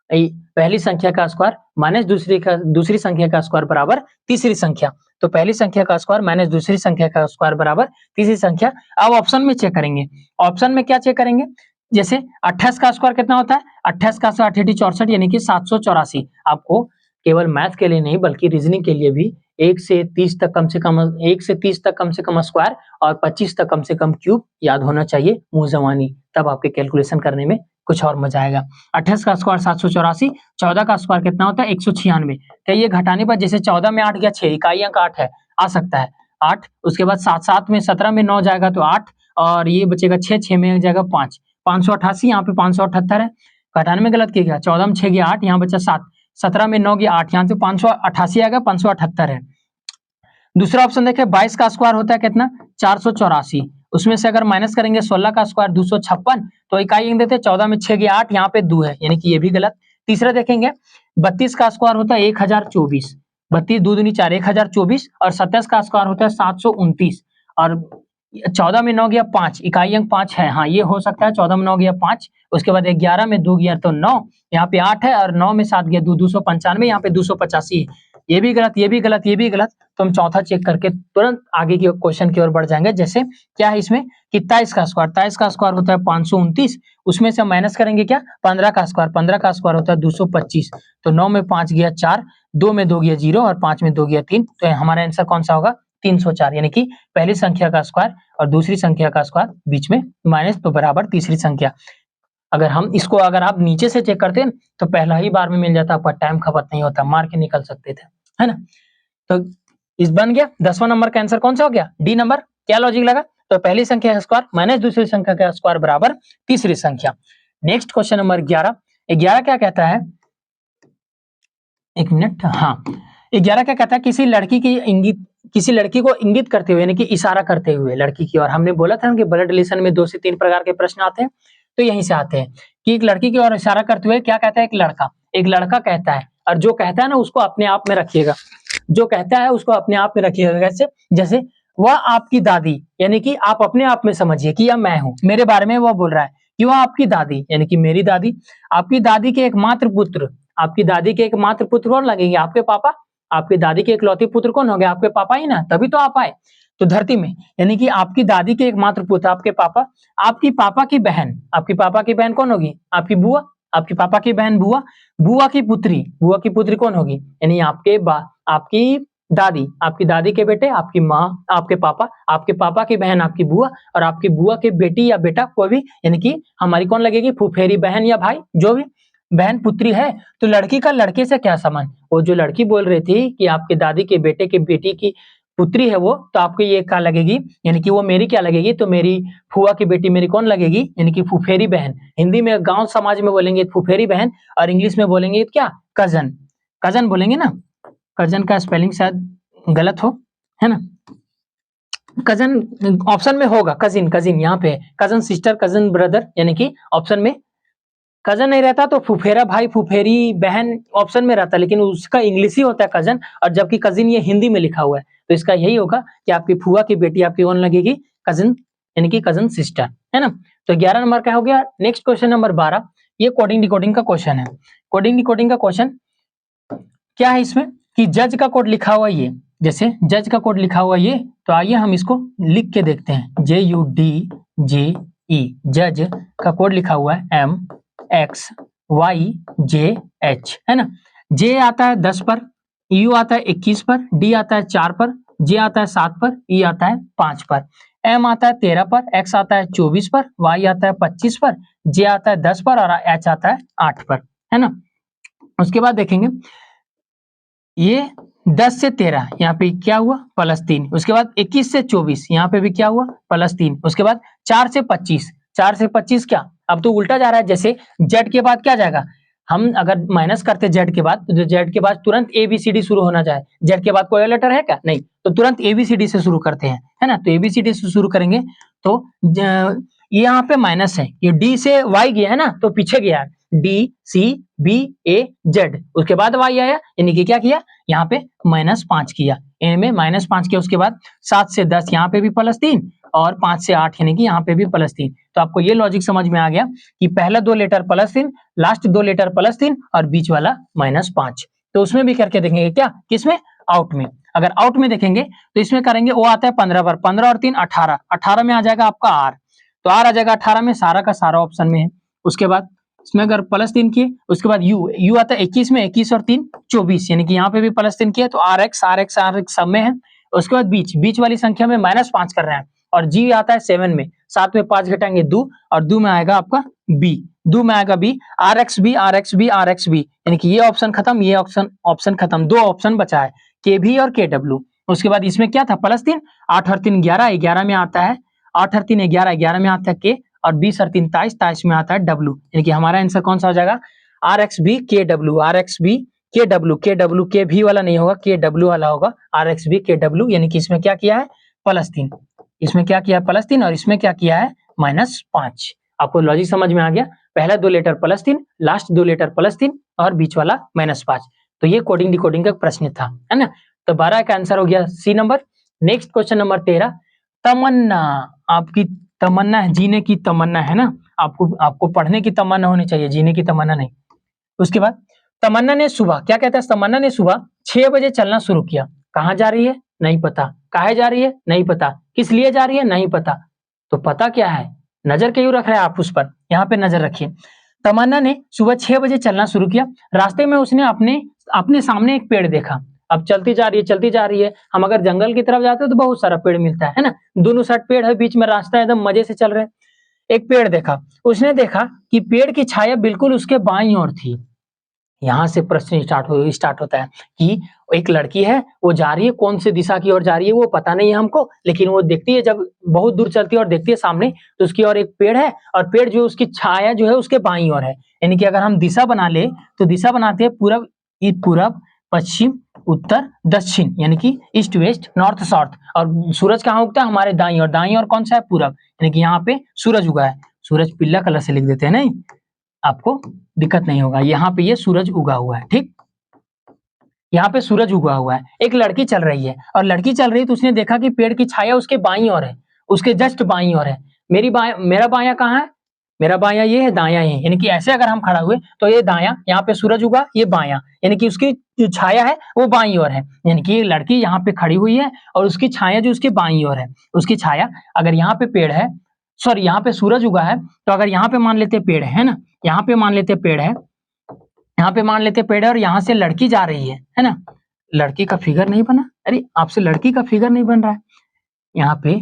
पहली संख्या का स्क्वायर माइनस दूसरी संख्या का स्क्वायर बराबर तीसरी संख्या, तो पहली संख्या का स्क्वायर माइनस दूसरी संख्या का स्क्वायर बराबर तीसरी संख्या। अब ऑप्शन में चेक करेंगे, ऑप्शन में क्या चेक करेंगे, जैसे 28 का स्क्वायर कितना होता है, 28 का 8 64, यानी कि 784। आपको केवल मैथ के लिए नहीं बल्कि रीजनिंग के लिए भी 1 से 30 तक कम से कम, 1 से 30 तक कम से कम स्क्वायर और 25 तक कम से कम क्यूब याद होना चाहिए मुंह जबानी, तब आपके कैलकुलेशन करने में कुछ और मजा आएगा। 28 का स्क्वायर 784, 14 का स्क्वायर कितना होता है 196, तो ये घटाने पर जैसे 14 में 8 गया 6, इकाई अंक 8 है, आ सकता है 8, उसके बाद 7 7 में 17 में 9 जाएगा तो 8, और ये बचेगा 6, 6 में जाएगा 5, 588, यहाँ पे 578 है, घटाने में गलत किया गया, 14 में 6 गया 8, यहाँ बचा 7, 17 में 9 गया 8, यहाँ से 588 आएगा, 578 है। दूसरा ऑप्शन देखें, 22 का स्क्वायर होता है कितना 484, उसमें से अगर माइनस करेंगे 16 का स्क्वायर 256, तो इकाई अंक देते 14 में 6 गया 8, यहाँ पे 2 है, यानी कि ये भी गलत। तीसरा देखेंगे 32 का स्क्वायर होता है 1024, 32 2 दूनी 4, 1024, और 27 का स्क्वायर होता है 729, और 14 में 9 गया 5, इकाई अंक 5 है, हाँ ये हो सकता है, 14 में 9 गया 5, उसके बाद 11 में 2 गया तो 9, यहाँ पे 8 है, और 9 में 7 गया 2, 295, यहाँ पे 285, ये भी गलत, ये भी गलत, ये भी गलत, तो हम चौथा चेक करके तुरंत आगे की क्वेश्चन की ओर बढ़ जाएंगे। जैसे क्या है इसमें कि 23 का स्क्वायर, 23 का स्क्वायर होता है 529, उसमें से माइनस करेंगे क्या 15 का स्क्वायर, 15 का स्क्वायर होता है 225, तो 9 में 5 गया 4, 2 में 2 गया 0 और 5 में 2 गया 3, तो हमारा आंसर कौन सा होगा 304, यानी कि पहली संख्या का स्क्वायर और दूसरी संख्या का स्क्वायर बीच में माइनस तो बराबर तीसरी संख्या। अगर हम इसको अगर आप नीचे से चेक करते हैं तो पहला ही बार में मिल जाता, आपका टाइम खपत नहीं होता, मार के निकल सकते थे, है ना। तो इस बन गया 10वां नंबर का आंसर कौन सा हो गया डी नंबर। क्या लॉजिक लगा, तो पहली संख्या का स्क्वायर माइनस दूसरी संख्या का स्क्वायर बराबर तीसरी संख्या। नेक्स्ट क्वेश्चन नंबर 11, 11 क्या कहता है, एक मिनट, हाँ 11 क्या कहता है, किसी लड़की को इंगित करते हुए यानी कि इशारा करते हुए लड़की की, और हमने बोला था कि ब्लड रिलेशन में 2 से 3 प्रकार के प्रश्न आते हैं, तो यहीं से आते हैं कि एक लड़की की ओर इशारा करते हुए क्या कहता है, एक लड़का कहता है, और जो कहता है ना उसको अपने आप में रखिएगा, जो कहता है उसको अपने आप में रखिएगा। कैसे, जैसे वह आपकी दादी, यानी कि आप अपने आप में समझिए कि यह मैं हूं, मेरे बारे में वह बोल रहा है कि वह आपकी दादी यानी कि मेरी दादी, आपकी दादी के एकमात्र पुत्र, आपकी दादी के एकमात्र पुत्र कौन लगेंगे, आपके पापा, आपकी दादी के इकलौते पुत्र कौन हो गए, आपके पापा ही ना, तभी तो आप आए तो धरती में, यानी कि आपकी दादी के एकमात्र पुत्र आपके पापा, आपकी पापा की बहन, आपकी पापा की बहन कौन होगी, आपकी बुआ, आपके पापा की बहन बुआ, बुआ की पुत्री कौन होगी, यानी आपकी दादी, आपकी दादी के बेटे, आपकी माँ, आपके पापा की बहन आपकी बुआ, और आपकी बुआ के बेटी या बेटा कोई भी, यानी कि हमारी कौन लगेगी, फुफेरी बहन या भाई, जो भी बहन पुत्री है। तो लड़की का लड़के से क्या संबंध, वो जो लड़की बोल रही थी कि आपके दादी के बेटे की बेटी की पुत्री है वो, तो आपको ये क्या लगेगी, यानी कि वो मेरी क्या लगेगी, तो मेरी फुआ की बेटी मेरी कौन लगेगी, यानी कि फुफेरी बहन। हिंदी में गांव समाज में बोलेंगे फुफेरी बहन, और इंग्लिश में बोलेंगे क्या, कजन, कजन बोलेंगे ना, कजन का स्पेलिंग शायद गलत हो, है ना, कजन ऑप्शन में होगा, कजिन, कजिन यहाँ पे कजन सिस्टर, कजन ब्रदर, यानी कि ऑप्शन में कजन नहीं रहता तो फुफेरा भाई, फुफेरी बहन ऑप्शन में रहता, लेकिन उसका इंग्लिश ही होता है कजन, और जबकि कजिन ये हिंदी में लिखा हुआ है, तो इसका यही होगा कि आपकी फुआ की बेटी आपकी कौन लगेगी, कजन, यानी कि कजन सिस्टर, है ना। तो 11 नंबर का हो गया। नेक्स्ट क्वेश्चन नंबर 12, ये कोडिंग डिकोडिंग का क्वेश्चन है। कोडिंग डिकोडिंग का क्वेश्चन क्या है इसमें कि जज का कोड लिखा हुआ ये, जैसे जज का कोड लिखा हुआ ये, तो आइए हम इसको लिख के देखते हैं, JUDJE, जज का कोड लिखा हुआ है MXYJH, है ना। J आता है 10 पर, U आता है 21 पर, D आता है 4 पर, J आता है 7 पर, E आता है 5 पर, M आता है 13 पर, X आता है 24 पर, Y आता है 25 पर, J आता है 10 पर और H आता है 8 पर, है ना। उसके बाद देखेंगे ये 10 से 13 यहाँ पे क्या हुआ +3, उसके बाद 21 से 24 यहाँ पे भी क्या हुआ +3, उसके बाद 4 से 25, 4 से 25 क्या, अब तो उल्टा जा रहा है, जैसे जेड के बाद क्या जाएगा, हम अगर माइनस करते जेड के बाद, तो जेड के बाद तुरंत ABCD शुरू होना चाहिए, जेड के बाद कोई लेटर है क्या, नहीं, तो तुरंत ABCD से शुरू करते हैं, है ना। तो ABCD से शुरू करेंगे तो ये यहाँ पे माइनस है, ये D से Y गया है ना, तो पीछे गया DCBAZ, उसके बाद Y आया, यानी कि क्या किया यहाँ पे -5 किया, ए में -5 किया, उसके बाद 7 से 10 यहाँ पे भी +3 और 5 से 8 यानी कि यहाँ पे भी +3। तो आपको ये लॉजिक समझ में आ गया कि पहला 2 लेटर +3, लास्ट 2 लेटर +3 और बीच वाला -5। तो उसमें भी करके देखेंगे क्या, किसमें, आउट में। अगर आउट में देखेंगे तो इसमें करेंगे, वो आता है 15 पर, 15 और 3 18, 18 में आ जाएगा आपका R, तो R आ जाएगा 18 में, सारा का सारा ऑप्शन में है। उसके बाद इसमें अगर +3 किए, उसके बाद U आता है 21 में, 21 और 3 24, यानी कि यहाँ पे भी +3 किया तो RX सब में है। उसके बाद बीच वाली संख्या में -5 कर रहे हैं, और G आता है 7 में, 7 में 5 घटाएंगे 2, और 2 में आएगा आपका B, 2 में आएगा B, RXB यानी कि ये ऑप्शन खत्म, ये ऑप्शन खत्म, 2 ऑप्शन बचा है KB और KW। उसके बाद इसमें क्या था +3, 8 और 3 11, 11 में आता है 8 और 3 11, 11 में आता है K, और 20 और 3 23, 23 में आता है W, यानी कि हमारा आंसर कौन सा हो जाएगा, RXB KW, KB वाला नहीं होगा, KW वाला होगा, RXB KW, यानी कि इसमें क्या किया है +3, इसमें क्या किया है +3 और इसमें क्या किया है -5। आपको लॉजिक समझ में आ गया, पहला 2 लेटर +3, लास्ट 2 लेटर +3 और बीच वाला -5। तो ये कोडिंग डिकोडिंग का प्रश्न था, है ना। तो 12 का आंसर हो गया C number. Next question number 13, तमन्ना, आपकी तमन्ना है, जीने की तमन्ना है ना, आपको पढ़ने की तमन्ना होनी चाहिए, जीने की तमन्ना नहीं। उसके बाद तमन्ना ने सुबह, क्या कहता है, तमन्ना ने सुबह 6 बजे चलना शुरू किया। कहाँ जा रही है? नहीं पता। काहे जा रही है? नहीं पता। किस लिए जा रही है? नहीं पता। तो पता क्या है? नजर क्यों रख रहे हैं आप उस पर? यहाँ पे नजर रखिए। तमन्ना ने सुबह 6 बजे चलना शुरू किया। रास्ते में उसने अपने अपने सामने एक पेड़ देखा। अब चलती जा रही है, चलती जा रही है। हम अगर जंगल की तरफ जाते हैं तो बहुत सारा पेड़ मिलता है ना। दोनों साइड पेड़ है, बीच में रास्ता है, एकदम मजे से चल रहे हैं। एक पेड़ देखा। उसने देखा कि पेड़ की छाया बिल्कुल उसके बाईं ओर थी। यहाँ से प्रश्न स्टार्ट होता है कि एक लड़की है, वो जा रही है, कौन सी दिशा की ओर जा रही है वो पता नहीं है हमको, लेकिन वो देखती है, जब बहुत दूर चलती है और देखती है सामने, तो उसकी ओर एक पेड़ है, और पेड़ जो उसकी छाया जो है उसके बाईं ओर है। यानी कि अगर हम दिशा बना ले तो दिशा बनाते हैं पूरब, पूरब, पश्चिम, उत्तर, दक्षिण, यानी कि ईस्ट वेस्ट, नॉर्थ साउथ। और सूरज कहाँ उगता है? हमारे दाईं ओर। दाईं ओर कौन सा है? पूरब। यानी कि यहाँ पे सूरज उगा है। सूरज पीला कलर से लिख देते हैं, नहीं आपको दिक्कत नहीं होगा। यहाँ पे ये सूरज उगा हुआ है, ठीक, यहाँ पे सूरज उगा हुआ है। एक लड़की चल रही है, और लड़की चल रही है तो उसने देखा कि पेड़ की छाया उसके बाईं ओर है, उसके जस्ट बाईं ओर है। मेरा बायां कहाँ है? मेरा बायां ये है, दायां ये है। यानी कि ऐसे अगर हम खड़ा हुए तो ये दायां, यहाँ पे सूरज उगा, ये बायां, यानी कि उसकी जो छाया है वो बाईं ओर है। यानी कि ये लड़की यहाँ पे खड़ी हुई है और उसकी छाया जो उसके बाईं ओर है, उसकी छाया, अगर यहाँ पे पेड़ है, सॉरी यहाँ पे सूरज उगा है, तो अगर यहाँ पे मान लेते पेड़ है ना, यहाँ पे मान लेते पेड़ है, यहाँ पे मान लेते पेड़ है, और यहाँ से लड़की जा रही है ना। लड़की का फिगर नहीं बना, अरे आपसे लड़की का फिगर नहीं बन रहा है। यहाँ पे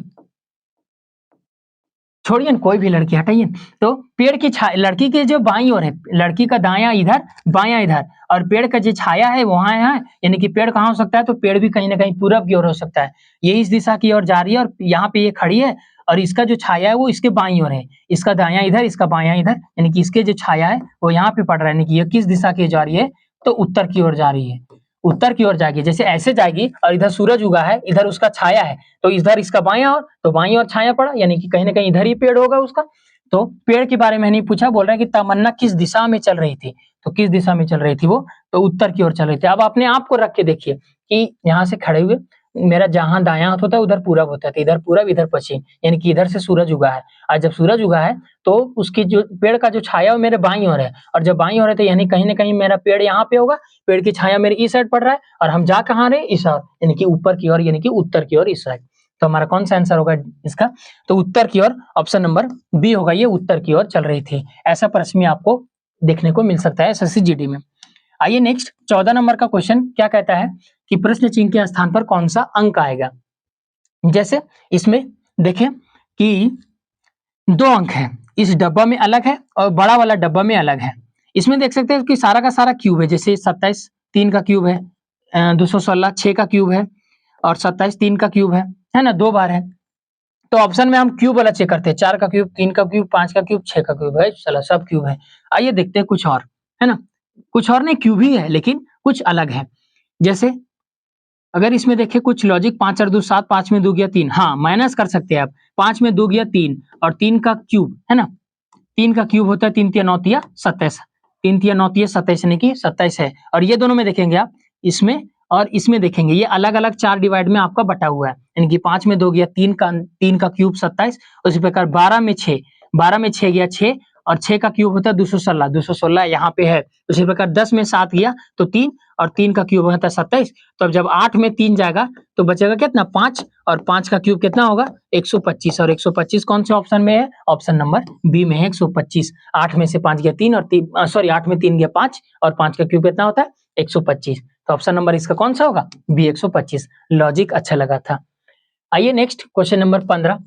छोड़िए, कोई भी लड़की हटाइए। तो पेड़ की छाया, लड़की के जो बाईं ओर है, लड़की का दायां इधर, बायां इधर, और पेड़ का जो छाया है वहां है। यानी कि पेड़ कहाँ हो सकता है? तो पेड़ भी कहीं ना कहीं पूरब की ओर हो सकता है। ये इस दिशा की ओर जा रही है, और यहाँ पे ये खड़ी है, और इसका जो छाया है वो इसके बाईं ओर है। इसका दायां इधर, इसका बायां इधर, यानी कि इसके जो छाया है वो यहाँ पे पड़ रहा है। यानी कि ये किस दिशा की जा रही है? तो उत्तर की ओर जा रही है। उत्तर की ओर जाएगी, जैसे ऐसे जाएगी, और इधर सूरज उगा है, इधर उसका छाया है, तो इधर इसका बायां ओर, तो बाईं ओर छाया पड़ा, यानी कि कहीं ना कहीं इधर ही पेड़ होगा उसका। तो पेड़ के बारे में नहीं पूछा, बोल रहा है कि तमन्ना किस दिशा में चल रही थी। तो किस दिशा में चल रही थी वो? तो उत्तर की ओर चल रही थी। अब अपने आप को रख के देखिए कि यहाँ से खड़े हुए, मेरा जहां दायां हाथ होता है उधर पूरब होता है, तो इधर पूरब, इधर पश्चिम, यानी कि इधर से सूरज उगा है। और जब सूरज उगा है तो उसकी जो पेड़ का जो छाया है वो मेरे बाईं ओर है, और जब बाईं ओर है तो यानी कहीं ना कहीं मेरा पेड़ यहाँ पे होगा, पेड़ की छाया मेरे इस साइड पड़ रहा है, और हम जा कहाँ रहे? इस ओर, यानी कि ऊपर की ओर, यानी कि उत्तर की ओर, इस साइड। तो हमारा कौन सा आंसर होगा इसका? तो उत्तर की ओर, ऑप्शन नंबर बी होगा, ये उत्तर की ओर चल रही थी। ऐसा प्रश्न आपको देखने को मिल सकता है एसएससी जीडी में। आइए नेक्स्ट 14 नंबर का क्वेश्चन क्या कहता है कि प्रश्न चिन्ह के स्थान पर कौन सा अंक आएगा। जैसे इसमें देखें कि 2 अंक है, इस डब्बा में अलग है और बड़ा वाला डब्बा में अलग है। इसमें देख सकते हैं कि सारा का सारा क्यूब है, जैसे 27 3 का क्यूब है, 216 6 का क्यूब है, और 27 3 का क्यूब है ना, 2 बार है। तो ऑप्शन में हम क्यूब वाला चेक करते हैं, 4 का क्यूब, 3 का क्यूब, 5 का क्यूब, 6 का क्यूब है, चला सब क्यूब है। आइए देखते हैं कुछ और, है ना, कुछ और नहीं, क्यूब ही है लेकिन कुछ अलग है। जैसे अगर इसमें देखें कुछ लॉजिक, 5 और 2 7, 5 में 2 गया 3, हाँ माइनस कर सकते हैं आप, 5 में 2 गया 3, और 3 का क्यूब है ना, 3 का क्यूब होता है 3 तिया 9 तिया 27, 3 तिया 9 तिया 27 यानी कि 27 है। और ये दोनों में देखेंगे आप, इसमें और इसमें देखेंगे, ये अलग अलग 4 डिवाइड में आपका बटा हुआ है, यानी कि 5 में 2 गया 3 का क्यूब 27, उसी प्रकार 12 में 6 गया 6, और 6 का क्यूब होता है 216 यहाँ पे है। उसी प्रकार 10 में 7 गया तो 3, और 3 का क्यूब होता है 27। तो अब जब 8 में 3 जाएगा तो बचेगा कितना? 5, और 5 का क्यूब कितना होगा? 125, और 125 कौन से ऑप्शन में है? ऑप्शन नंबर बी में है 125। 8 में से 5 गया 3, और 8 में 3 गया 5, और 5 का क्यूब कितना होता है? 125। तो ऑप्शन नंबर इसका कौन सा होगा? बी 125। लॉजिक अच्छा लगा था। आइए नेक्स्ट क्वेश्चन नंबर 15।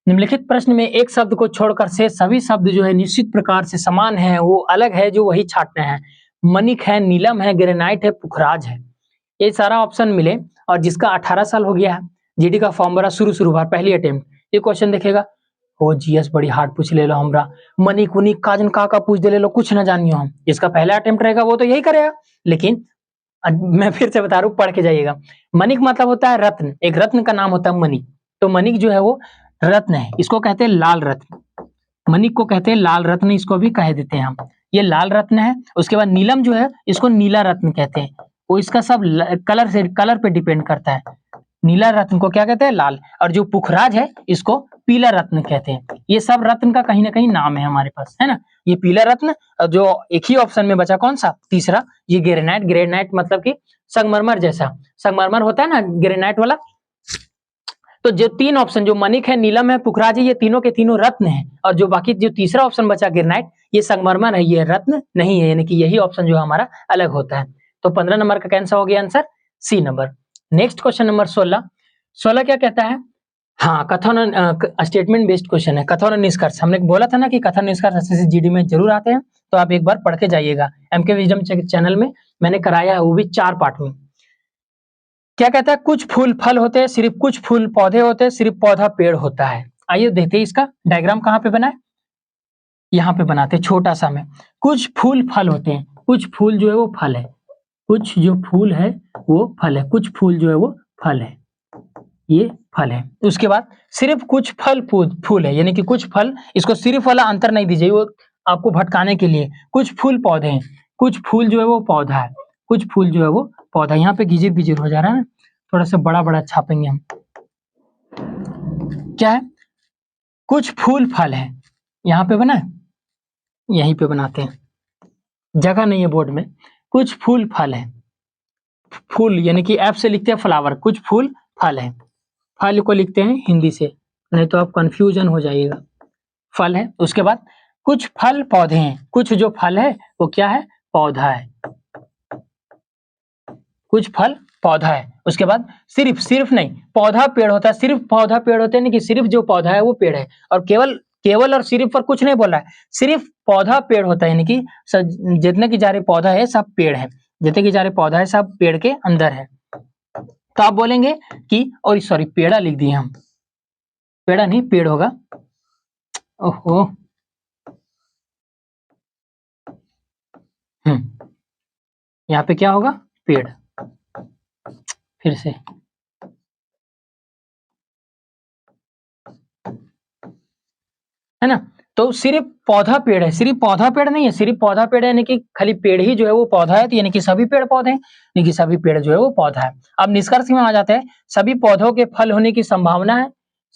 निम्नलिखित प्रश्न में एक शब्द को छोड़कर से सभी शब्द जो है निश्चित प्रकार से समान है, वो अलग है जो वही छाटने हैं। मणिक है, नीलम है, ग्रेनाइट है, पुखराज है। ये सारा ऑप्शन मिले, और जिसका 18 साल हो गया है, जीडी का फॉर्म भरा शुरू बार पहली अटेम्प्ट, ये क्वेश्चन देखेगा, हो जीएस बड़ी हार्ड पूछ ले लो हमरा, मणिक उनिक काजन का पूछ दे ले लो, कुछ न जानियो हम। जिसका पहला अटेम्प्ट रहेगा वो तो यही करेगा, लेकिन मैं फिर से बता रहा हूँ, पढ़ के जाइएगा। मणिक मतलब होता है रत्न, एक रत्न का नाम होता है मणिक। तो मणिक जो है वो रत्न है, इसको कहते हैं लाल रत्न। मणिक को कहते हैं लाल रत्न, इसको भी कह देते हैं हम, ये लाल रत्न है। उसके बाद नीलम जो है इसको नीला रत्न कहते हैं, वो इसका सब कलर पे डिपेंड करता है। नीला रत्न को क्या कहते हैं? लाल। और जो पुखराज है इसको पीला रत्न कहते हैं। ये सब रत्न का कहीं ना कहीं नाम है हमारे पास, है ना। ये पीला रत्न, और जो एक ही ऑप्शन में बचा कौन सा? तीसरा, ये ग्रेनाइट। ग्रेनाइट मतलब कि संगमरमर जैसा, संगमरमर होता है ना ग्रेनाइट वाला। तो जो तीन ऑप्शन, जो मणिक है, नीलम है, पुखराज है, ये तीनों के तीनों रत्न है। और जो बाकी जो तीसरा ऑप्शन बचा ग्रेनाइट, ये संगमरमर है, ये रत्न नहीं है, यानी कि यही ऑप्शन जो हमारा अलग होता है। तो 15 नंबर का कैंसर हो गया answer C number. Next question number 16। 16 क्या कहता है? हाँ, कथन स्टेटमेंट बेस्ड क्वेश्चन है। कथन और निष्कर्ष, हमने बोला था ना कि कथन निष्कर्ष एसएससी जीडी में जरूर आते हैं, तो आप एक बार पढ़ के जाइएगा। एमके विजडम चैनल में मैंने कराया है, वो भी 4 पार्ट में। क्या कहता है? कुछ फूल फल होते हैं, सिर्फ कुछ फूल पौधे होते हैं, सिर्फ पौधा पेड़ होता है। आइए देखते हैं इसका डायग्राम कहाँ पे बना है। यहाँ पे बनाते हैं छोटा सा में। कुछ फूल फल होते हैं, कुछ फूल जो है वो फल है, कुछ जो फूल है वो फल है, कुछ फूल जो है वो फल है, ये फल है। उसके बाद सिर्फ कुछ फल फूल है, यानी कि कुछ फल, इसको सिर्फ वाला अंतर नहीं दीजिए, वो आपको भटकाने के लिए। कुछ फूल पौधे हैं, कुछ फूल जो है वो पौधा है, कुछ फूल जो है वो पौधा। यहाँ पे गिजिर बिजिर हो जा रहा है ना, थोड़ा सा बड़ा बड़ा छापेंगे हम। क्या है? कुछ फूल फल है, यहाँ पे बना है, यहीं पे बनाते हैं, जगह नहीं है बोर्ड में। कुछ फूल फल है, फूल यानी कि एफ से लिखते हैं फ्लावर, कुछ फूल फल है। फल को लिखते हैं हिंदी से, नहीं तो आप कंफ्यूजन हो जाइएगा। फल है। उसके बाद कुछ फल पौधे हैं, कुछ जो फल है वो क्या है? पौधा है, कुछ फल पौधा है। उसके बाद सिर्फ, सिर्फ नहीं, पौधा पेड़ होता है, सिर्फ पौधा पेड़ होते हैं, नहीं कि सिर्फ जो पौधा है वो पेड़ है। और केवल, केवल और सिर्फ पर कुछ नहीं बोल रहा है, सिर्फ पौधा पेड़ होता है, यानी कि जितने की जा रही पौधा है सब पेड़ है, जितने की जा रही पौधा है सब पेड़ के अंदर है। तो आप बोलेंगे कि, और सॉरी पेड़ा लिख दिए हम, पेड़ा नहीं पेड़ होगा। ओहो, यहाँ पे क्या होगा? पेड़। फिर से है ना। तो सिर्फ पौधा पेड़ है, सिर्फ पौधा पेड़ नहीं है, सिर्फ पौधा पेड़ है यानी कि खाली पेड़ ही जो है वो पौधा है, तो यानी कि सभी पेड़ पौधे हैं, यानी कि सभी पेड़ जो है वो पौधा है। अब निष्कर्ष में आ जाते हैं, सभी पौधों के फल होने की संभावना है।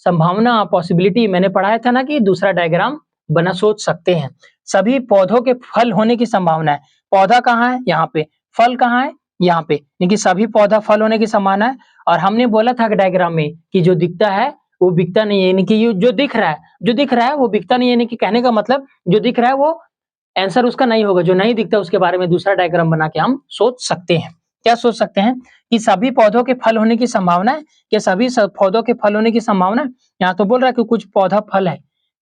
संभावना, पॉसिबिलिटी, मैंने पढ़ाया था ना कि दूसरा डायग्राम बना सोच सकते हैं। सभी पौधों के फल होने की संभावना है। पौधा कहाँ है? यहाँ पे। फल कहाँ है? यहाँ पे। यानी कि सभी पौधा फल होने की संभावना है। और हमने बोला था डायग्राम में कि जो दिखता है वो बिकता नहीं है, यानी कि जो दिख रहा है, जो दिख रहा है वो बिकता नहीं है, यानी कि कहने का मतलब जो दिख रहा है वो आंसर उसका नहीं होगा, जो नहीं दिखता उसके बारे में दूसरा डायग्राम बना के हम सोच सकते हैं। क्या सोच सकते हैं? कि सभी पौधों के फल होने की संभावना है, कि सभी पौधों के फल होने की संभावना है। यहाँ तो बोल रहा है कि कुछ पौधा फल है,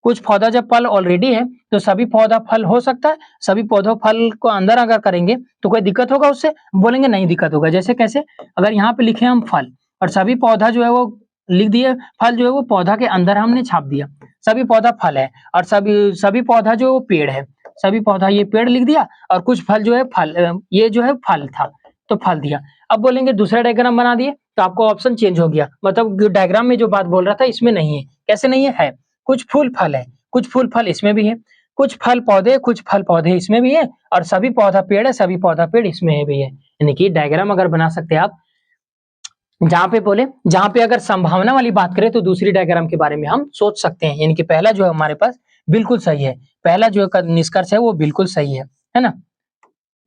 कुछ पौधा जब फल ऑलरेडी है तो सभी पौधा फल हो सकता है। सभी पौधों फल को अंदर अगर करेंगे तो कोई दिक्कत होगा उससे? बोलेंगे नहीं दिक्कत होगा। जैसे कैसे? अगर यहाँ पे लिखे हम फल और सभी पौधा जो है वो लिख दिए, फल जो है वो पौधा के अंदर हमने छाप दिया, सभी पौधा फल है, और सभी पौधा जो पेड़ है, सभी पौधा ये पेड़ लिख दिया, और कुछ फल जो है फल, ये जो है फल था तो फल दिया। अब बोलेंगे दूसरा डायग्राम बना दिए, तो आपको ऑप्शन चेंज हो गया, मतलब डायग्राम में जो बात बोल रहा था इसमें नहीं है। कैसे नहीं है? है। कुछ फूल फल है, कुछ फूल फल इसमें भी है, कुछ फल पौधे, कुछ फल पौधे इसमें भी है, और सभी पौधा पेड़ है, सभी पौधा पेड़ इसमें भी है। यानी कि डायग्राम अगर बना सकते हैं आप, जहां पे बोले, जहां पे अगर संभावना वाली बात करें तो दूसरी डायग्राम के बारे में हम सोच सकते हैं। यानी कि पहला जो है हमारे पास बिल्कुल सही है, पहला जो निष्कर्ष है वो बिल्कुल सही है ना।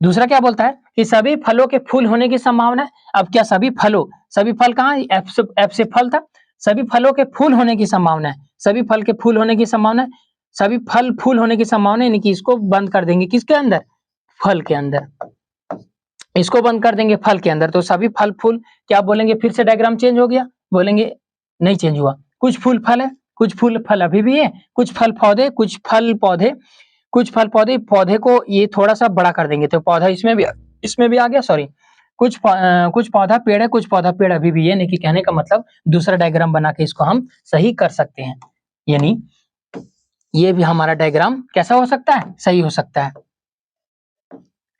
दूसरा क्या बोलता है कि सभी फलों के फूल होने की संभावना है। अब क्या सभी फलों, सभी फल कहाँ? एफ से फल था, सभी फलों के फूल होने की संभावना है, सभी फल के फूल होने की संभावना है, सभी फल फूल होने की संभावना है, यानी कि इसको बंद कर देंगे किसके अंदर? फल के अंदर। इसको बंद कर देंगे फल के अंदर, तो सभी फल फूल। क्या बोलेंगे? फिर से डायग्राम चेंज हो गया? बोलेंगे नहीं चेंज हुआ। कुछ फूल फल है, कुछ फूल फल अभी भी है, कुछ फल पौधे, कुछ फल पौधे, कुछ फल पौधे। पौधे को ये थोड़ा सा बड़ा कर देंगे तो पौधा इसमें भी आ गया, सॉरी। कुछ पौधा पेड़ है, कुछ पौधा पेड़ अभी भी है, नहीं कि कहने का मतलब दूसरा डायग्राम बना के इसको हम सही कर सकते हैं। यानी ये भी हमारा डायग्राम कैसा हो सकता है? सही हो सकता है।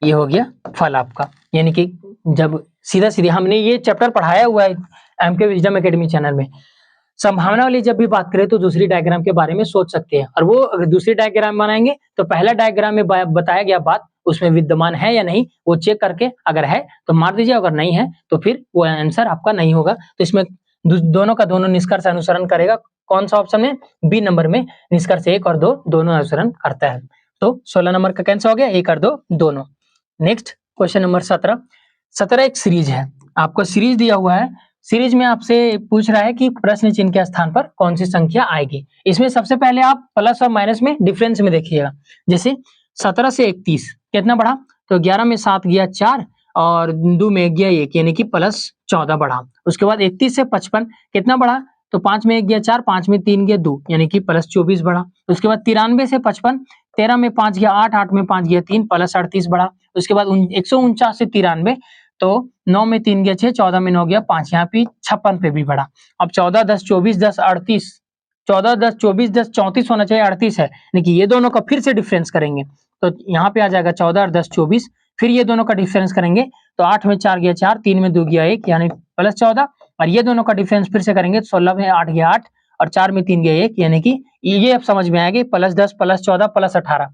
ये हो गया फल आपका, यानी कि जब सीधा सीधा हमने ये चैप्टर पढ़ाया हुआ है एमके विजडम एकेडमी चैनल में। संभावना वाली जब भी बात करें तो दूसरी डायग्राम के बारे में सोच सकते हैं, और वो अगर दूसरी डायग्राम बनाएंगे तो पहला डायग्राम में बताया गया बात उसमें विद्यमान है या नहीं वो चेक करके, अगर है तो मार दीजिए, अगर नहीं है तो फिर वो आंसर आपका नहीं होगा। तो इसमें दोनों का दोनों निष्कर्ष अनुसरण करेगा। कौन सा ऑप्शन में? बी नंबर में निष्कर्ष 1 और 2 दोनों अनुसरण करता है। तो 16 नंबर का कैंसिल हो गया, 1 और 2 दोनों। नेक्स्ट क्वेश्चन नंबर 17 एक सीरीज है, आपको सीरीज दिया हुआ है। सीरीज में आपसे पूछ रहा है कि प्रश्न चिन्ह के स्थान पर कौन सी संख्या आएगी। इसमें सबसे पहले आप प्लस और माइनस में डिफरेंस में देखिएगा। जैसे 17 से 31 कितना बढ़ा? तो 11 में 7 गया 4 और 2 में गया 1 यानी कि प्लस 14 बढ़ा। उसके बाद 31 से 55 कितना बढ़ा? तो 5 में 1 गया 4, 5 में 3 गया 2 यानी कि प्लस 24 बढ़ा। उसके बाद 93 से 55 13 में 5 गया 8, 8 में 5 गया 3 प्लस 38 बढ़ा। उसके बाद 149 से 93 तो 9 में 3 गया 6, 14 में 9 गया 5, यहाँ पे 56 पे भी बढ़ा। अब 14 10 24 10 38, 14 10 24 10 34 होना चाहिए, 38 है, लेकिन ये दोनों का फिर से डिफरेंस करेंगे तो यहाँ पे आ जाएगा 14 और 10 24, फिर ये दोनों का डिफरेंस करेंगे तो 8 में 4 गया 4, 3 में 2 गया 1 यानी प्लस 14, और ये दोनों का डिफरेंस फिर से करेंगे तो 16 में 8 गया 8 और 4 में 3 गया 1 यानी कि ये अब समझ में आएगा प्लस 10 प्लस 14 प्लस 18।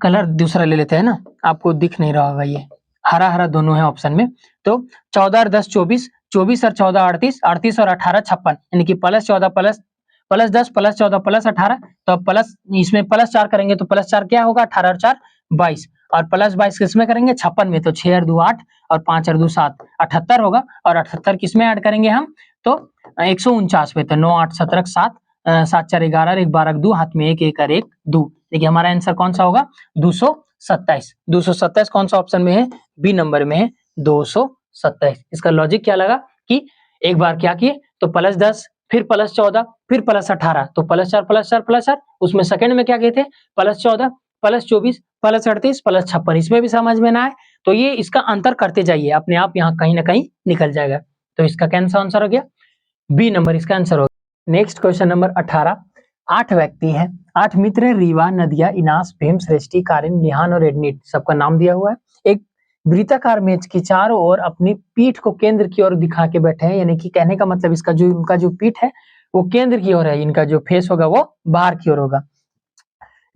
कलर दूसरा ले लेते हैं ना, आपको दिख नहीं रहा होगा, ये हरा हरा दोनों है ऑप्शन में। तो 14 और 10 24, 24 और 14 38, 38 और 18 56 यानी कि प्लस 14 प्लस 10 प्लस 14 प्लस 18। तो अब प्लस इसमें प्लस 4 करेंगे तो प्लस 4 क्या होगा? 18 और 4 22 और प्लस 22 किसमें करेंगे? 56 में। तो 6 और 2 8 और 5 और 2 7 78 होगा, और 78 किसमें ऐड करेंगे हम? तो 149 पे। तो 9 8 17 7 7 4 11 1 12 2 हाथ में 1 1 और 1 2। देखिए हमारा आंसर कौन सा होगा? 227। 227 कौन सा ऑप्शन में है? बी नंबर में है 227। इसका लॉजिक क्या लगा कि एक बार क्या किए तो प्लस 10 फिर प्लस 14 फिर प्लस 18 तो प्लस 4 प्लस 4 प्लस 4, उसमें सेकंड में क्या किए थे? Plus 14 plus 24 plus 38 plus 56। इसमें भी समझ में ना आए तो ये इसका अंतर करते जाइए, अपने आप यहाँ कहीं ना कहीं निकल जाएगा। तो इसका कैंसा आंसर हो गया? बी नंबर इसका आंसर हो गया। Next question number 18। 8 व्यक्ति हैं, 8 मित्र हैं, रीवा, नदिया, इनास, भीम, सृष्टि, कारिन, लिहान और एडनिट, सबका नाम दिया हुआ है। एक वृत्ताकार मेज की चारों ओर अपनी पीठ को केंद्र की ओर दिखा के बैठे हैं, यानी कि कहने का मतलब इसका जो इनका जो पीठ है वो केंद्र की ओर है, इनका जो फेस होगा वो बाहर की ओर होगा।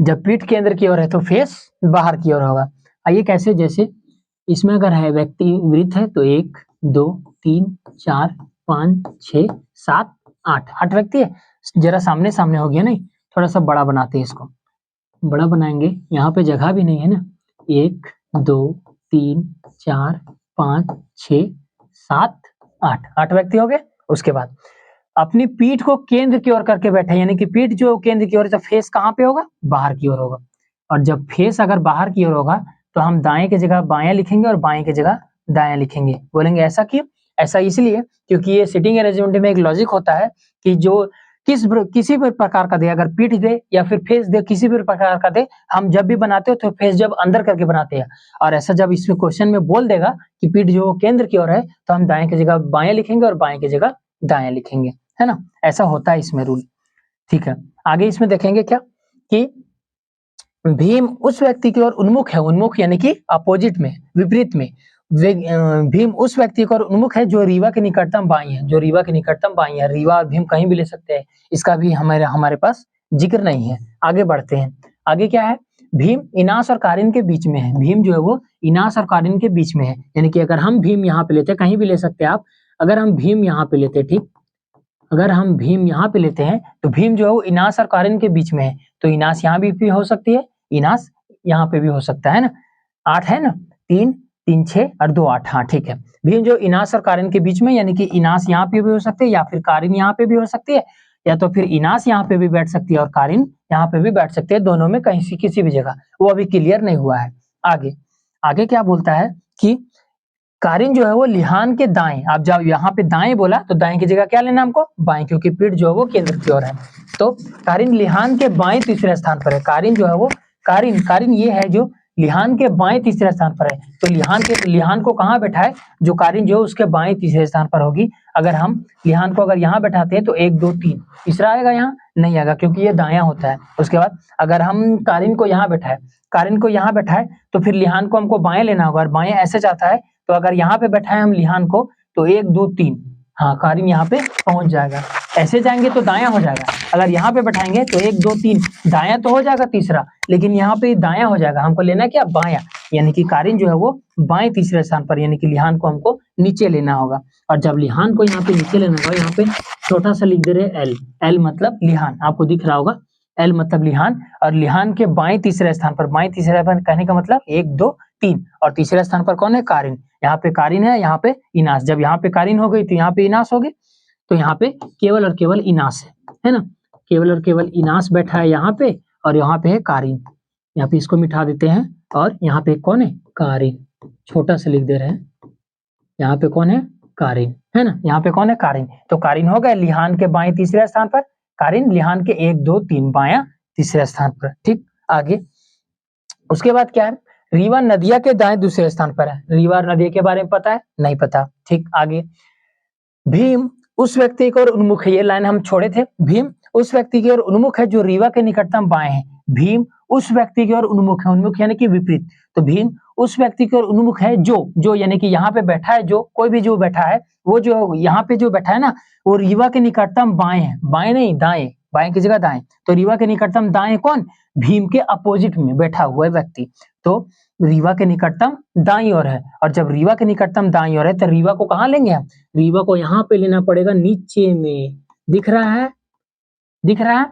जब पीठ केंद्र की ओर है तो फेस बाहर की ओर होगा। आइए कैसे? जैसे इसमें अगर है व्यक्ति वृत्त है तो 1 2 3 4 5 6 7 8, 8 व्यक्ति है। जरा सामने सामने हो गया नहीं, थोड़ा सा बड़ा बनाते हैं इसको, बड़ा बनाएंगे, यहाँ पे जगह भी नहीं है ना। 1 2 3 4 5 6 7 8, 8 व्यक्ति हो गए। उसके बाद अपनी पीठ को केंद्र की ओर करके बैठे, यानी कि पीठ जो केंद्र की ओर है तो फेस कहाँ पे होगा? बाहर की ओर होगा। और जब फेस अगर बाहर की ओर होगा तो हम दाएं की जगह बायां लिखेंगे और बाएं की जगह दायां लिखेंगे। बोलेंगे ऐसा क्यों? ऐसा इसलिए क्योंकि ये सिटिंग अरेंजमेंट में एक लॉजिक होता है कि जो किसी भी प्रकार का दे, अगर पीठ दे या फिर फेस दे, किसी भी प्रकार का दे, हम जब भी बनाते हो तो फेस जब अंदर करके बनाते हैं, और ऐसा जब इसमें क्वेश्चन में बोल देगा कि पीठ जो केंद्र की ओर है तो हम दाएं की जगह बाएं लिखेंगे और बाएं की जगह दाएं लिखेंगे, है ना। ऐसा होता है इसमें रूल। ठीक है, आगे इसमें देखेंगे क्या कि भीम उस व्यक्ति की ओर उन्मुख है, उन्मुख यानी कि अपोजिट में, विपरीत में। भीम उस व्यक्ति की ओर उन्मुख है जो रीवा के निकटतम बाई है, जो रीवा के निकटतम बाई है। रीवा और भीम कहीं भी ले सकते हैं, इसका भी हमारे पास जिक्र नहीं है। आगे बढ़ते हैं। आगे क्या है? भीम इनास और कारिन के बीच में है। भीम जो है वो इनास और कारिन के बीच में है, यानी कि अगर हम भीम यहाँ पे लेते हैं, कहीं भी ले सकते हैं आप, अगर हम भीम यहाँ पे लेते हैं, ठीक, अगर हम भीम यहाँ पे लेते हैं तो भीम जो है वो इनास और कारिन के बीच में है, तो इनास यहाँ भी हो सकती है, इनास यहाँ पे भी हो सकता है ना। 8 है ना, 3 3 6 और 2 8, हाँ ठीक है। भीम जो इनास और कारिन के बीच में, यानी कि इनास यहाँ पे भी हो सकती है या फिर कारिन यहाँ पे भी हो सकती है, या तो फिर इनास यहाँ पे भी बैठ सकती है और कारिन यहाँ पे भी बैठ सकती है, दोनों में कहीं से किसी भी जगह। वो अभी क्लियर नहीं हुआ है। आगे आगे क्या बोलता है कि कारिन जो है वो लिहान के दाएं, आप जब यहाँ पे दाएं बोला तो दाएं की जगह क्या लेना हमको? बाएं, क्योंकि पीठ जो है वो केंद्र की ओर है। तो कारिन लिहान के बाएं तीसरे स्थान पर है। कारिन जो है वो कारिन ये है जो लिहान के बाएं तीसरे स्थान पर है। तो लिहान को कहाँ बैठाए? जो कारिन जो है उसके बाएं तीसरे स्थान पर होगी। अगर हम लिहान को अगर यहाँ बैठाते हैं तो 1 2 3 तीसरा आएगा, यहाँ नहीं आएगा क्योंकि ये दायां होता है। उसके बाद अगर हम कारिन को यहाँ बैठाए तो फिर लिहान को हमको बाएं लेना होगा, और बाएं ऐसे जाता है, तो अगर यहाँ पे बैठाए हम लिहान को तो 1 2 3, हाँ कारिन यहाँ पे पहुंच जाएगा। ऐसे जाएंगे तो दायां हो जाएगा, अगर यहाँ पे बैठाएंगे तो 1 2 3 दायां तो हो जाएगा तीसरा, लेकिन यहाँ पे दायां हो जाएगा, हमको लेना क्या? बायां। यानी कि कारिन जो है वो बाएं तीसरे स्थान पर, यानी कि लिहान को हमको नीचे लेना होगा। और जब लिहान को यहाँ पे नीचे लेना होगा, यहाँ पे छोटा सा लिख दे रहे एल, एल मतलब लिहान, आपको दिख रहा होगा एल मतलब लिहान। और लिहान के बाएं तीसरे स्थान पर, बाएं तीसरे स्थान कहने का मतलब 1 2 3, और तीसरे स्थान पर कौन है, कारिन। यहाँ पे कारिन है, यहाँ पे इनास। जब यहाँ पे कारिन हो गई तो यहाँ पे इनास हो गई, तो यहाँ पे केवल और केवल इनास है ना, केवल और केवल इनास बैठा है यहाँ पे, और यहाँ पे है कारिन। यहाँ पे इसको मिटा देते हैं, और यहाँ पे कौन है, कारिन, छोटा सा लिख दे रहे हैं। यहाँ पे कौन है, कारिन, है ना, यहाँ पे कौन है, कारिन। तो कारिन हो गया लिहान के बाएं तीसरे स्थान पर, कारिन लिहान के 1 2 3 बाया तीसरे स्थान पर। ठीक, आगे उसके बाद क्या है, रीवा नदिया के दाएं दूसरे स्थान पर है। रीवा नदी के बारे में पता है, नहीं पता। ठीक, आगे भीम उस व्यक्ति की ओर उन्मुख है, ये लाइन हम छोड़े थे। भीम उस व्यक्ति की ओर उन्मुख है जो रीवा के निकटतम बाएं है। भीम उस व्यक्ति की ओर उन्मुख है, उन्मुख यानी कि विपरीत। तो भीम उस व्यक्ति की ओर उन्मुख है जो यानी कि यहाँ पे बैठा है, जो कोई भी जो बैठा है, वो जो यहाँ पे जो बैठा है ना, वो रीवा के निकटतम बाएं है, बाएं नहीं दाएं, बाएं की जगह दाएं। तो रीवा के निकटतम दाएं कौन, भीम के अपोजिट में बैठा हुआ है व्यक्ति। तो रीवा के निकटतम दाईं ओर है, और जब रीवा के निकटतम दाईं ओर है तो रीवा को कहाँ लेंगे हम, रीवा को यहाँ पे लेना पड़ेगा नीचे में, दिख रहा है, दिख रहा है।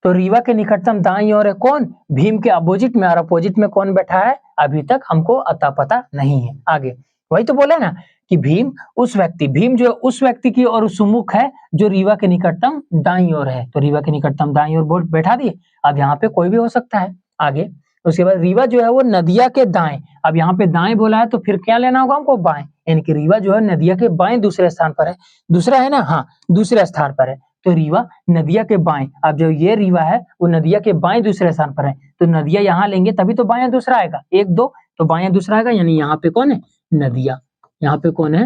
तो रीवा के निकटतम दाईं ओर है कौन, भीम के अपोजिट में, और अपोजिट में कौन बैठा है अभी तक हमको अता पता नहीं है। आगे वही तो बोले ना कि भीम उस व्यक्ति, भीम जो उस व्यक्ति की ओर सुमुख है जो रीवा के निकटतम दाईं ओर है। तो रीवा के निकटतम दाईं ओर बोर्ड बैठा दिए। अब यहाँ पे कोई भी हो सकता है। आगे उसके बाद रीवा जो है वो नदिया के दाएं, अब यहाँ पे दाएं बोला है तो फिर क्या लेना होगा हमको, बाएं, यानी कि रीवा जो है नदिया के बाएं दूसरे स्थान पर है। दूसरा है ना, हाँ दूसरे स्थान पर है, तो रीवा नदिया के बाएं। अब जो ये रीवा है वो नदिया के बाएं दूसरे स्थान पर है, तो नदिया यहाँ लेंगे तभी तो बायां दूसरा आएगा, 1 2 तो बायां दूसरा आएगा, यानी यहाँ पे कौन है, नदिया। यहाँ पे कौन है,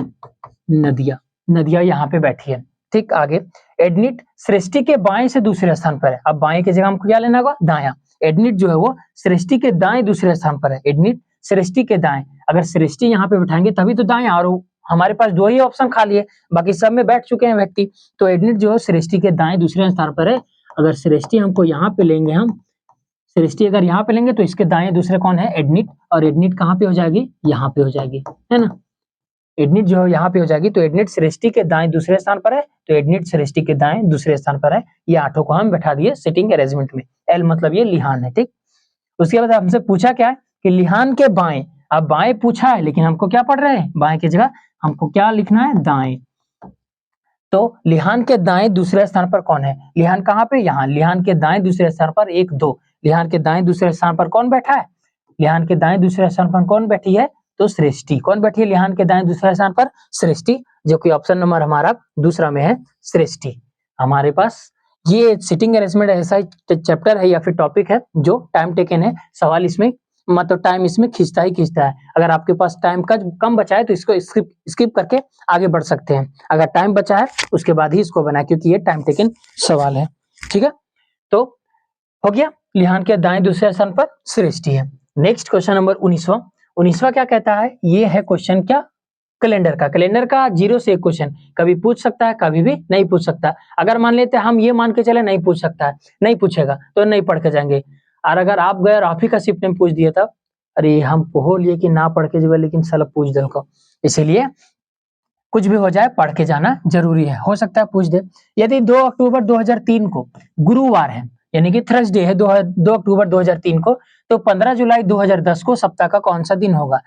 नदिया, नदिया यहाँ पे बैठी है। ठीक, आगे एडनिट सृष्टि के बाएं से दूसरे स्थान पर है। अब बाएं की जगह हमको क्या लेना होगा, दायां। एडनिट जो है वो सृष्टि के दाएं दूसरे स्थान पर है। एडनिट सृष्टि के दाएं, अगर सृष्टि यहाँ पे बैठाएंगे तभी तो दाएं, और हमारे पास 2 ही ऑप्शन खाली है, बाकी सब में बैठ चुके हैं व्यक्ति। तो एडनिट जो है सृष्टि के दाएं दूसरे स्थान पर है। अगर सृष्टि हमको यहाँ पे लेंगे, हम सृष्टि अगर यहाँ पे लेंगे तो इसके दाएं दूसरे कौन है, एडनिट, और एडनिट कहाँ पे हो जाएगी, यहाँ पे हो जाएगी, है ना। एडनिट जो है यहाँ पे हो जाएगी, तो एडनिट सृष्टि के दाएं दूसरे स्थान पर है, तो एडनिट सृष्टि के दाएं दूसरे स्थान पर है। ये 8 को हम बैठा दिए सिटिंग अरेंजमेंट में। एल मतलब ये लिहान है। ठीक, उसके बाद हमसे पूछा क्या है कि लिहान के बाएं, अब बाएं पूछा है लेकिन हमको क्या पढ़ रहे हैं, बाएं की जगह हमको क्या लिखना है, दाएं। तो लिहान के दाएं दूसरे स्थान पर कौन है, लिहान कहाँ पे, यहाँ। लिहान के दाएं दूसरे स्थान पर 1 2, लिहान के दाएं दूसरे स्थान पर कौन बैठा है, लिहान के दाएं दूसरे स्थान पर कौन बैठी है, तो सृष्टि। कौन बैठी है लिहान के दाएं दूसरे स्थान पर, सृष्टि, जो कि ऑप्शन नंबर हमारा दूसरा में है, सृष्टि। हमारे पास ये सिटिंग अरेंजमेंट ऐसा चैप्टर है या फिर टॉपिक है जो टाइम टेकन है, सवाल इसमें मतलब टाइम इसमें खींचता ही खींचता है। अगर आपके पास टाइम का कम बचा है तो इसको स्किप करके आगे बढ़ सकते हैं, अगर टाइम बचा है उसके बाद ही इसको बनाए, क्योंकि ये टाइम टेकन सवाल है। ठीक है, तो हो गया, लिहान के दाएं दूसरे स्थान पर सृष्टि है। नेक्स्ट क्वेश्चन नंबर 19वां क्या कहता है, ये है क्वेश्चन क्या, कैलेंडर का। कैलेंडर का 0 से 1 क्वेश्चन कभी पूछ सकता है, कभी भी नहीं पूछ सकता। अगर मान लेते हैं हम ये मान के चले नहीं पूछ सकता है, नहीं पूछेगा तो नहीं पढ़ के जाएंगे। और अगर आप गए और आप ही का शिफ्ट में पूछ दिया था, अरे हम हो लिए कि ना पढ़ के जाए, लेकिन साला पूछ दल को। इसीलिए कुछ भी हो जाए पढ़ के जाना जरूरी है, हो सकता है पूछ दे। यदि 2 अक्टूबर 2003 को गुरुवार है, यानी कि थर्सडे है 2 अक्टूबर 2003 को, तो 15 जुलाई 2010 को सप्ताह का कौन सा दिन होगा।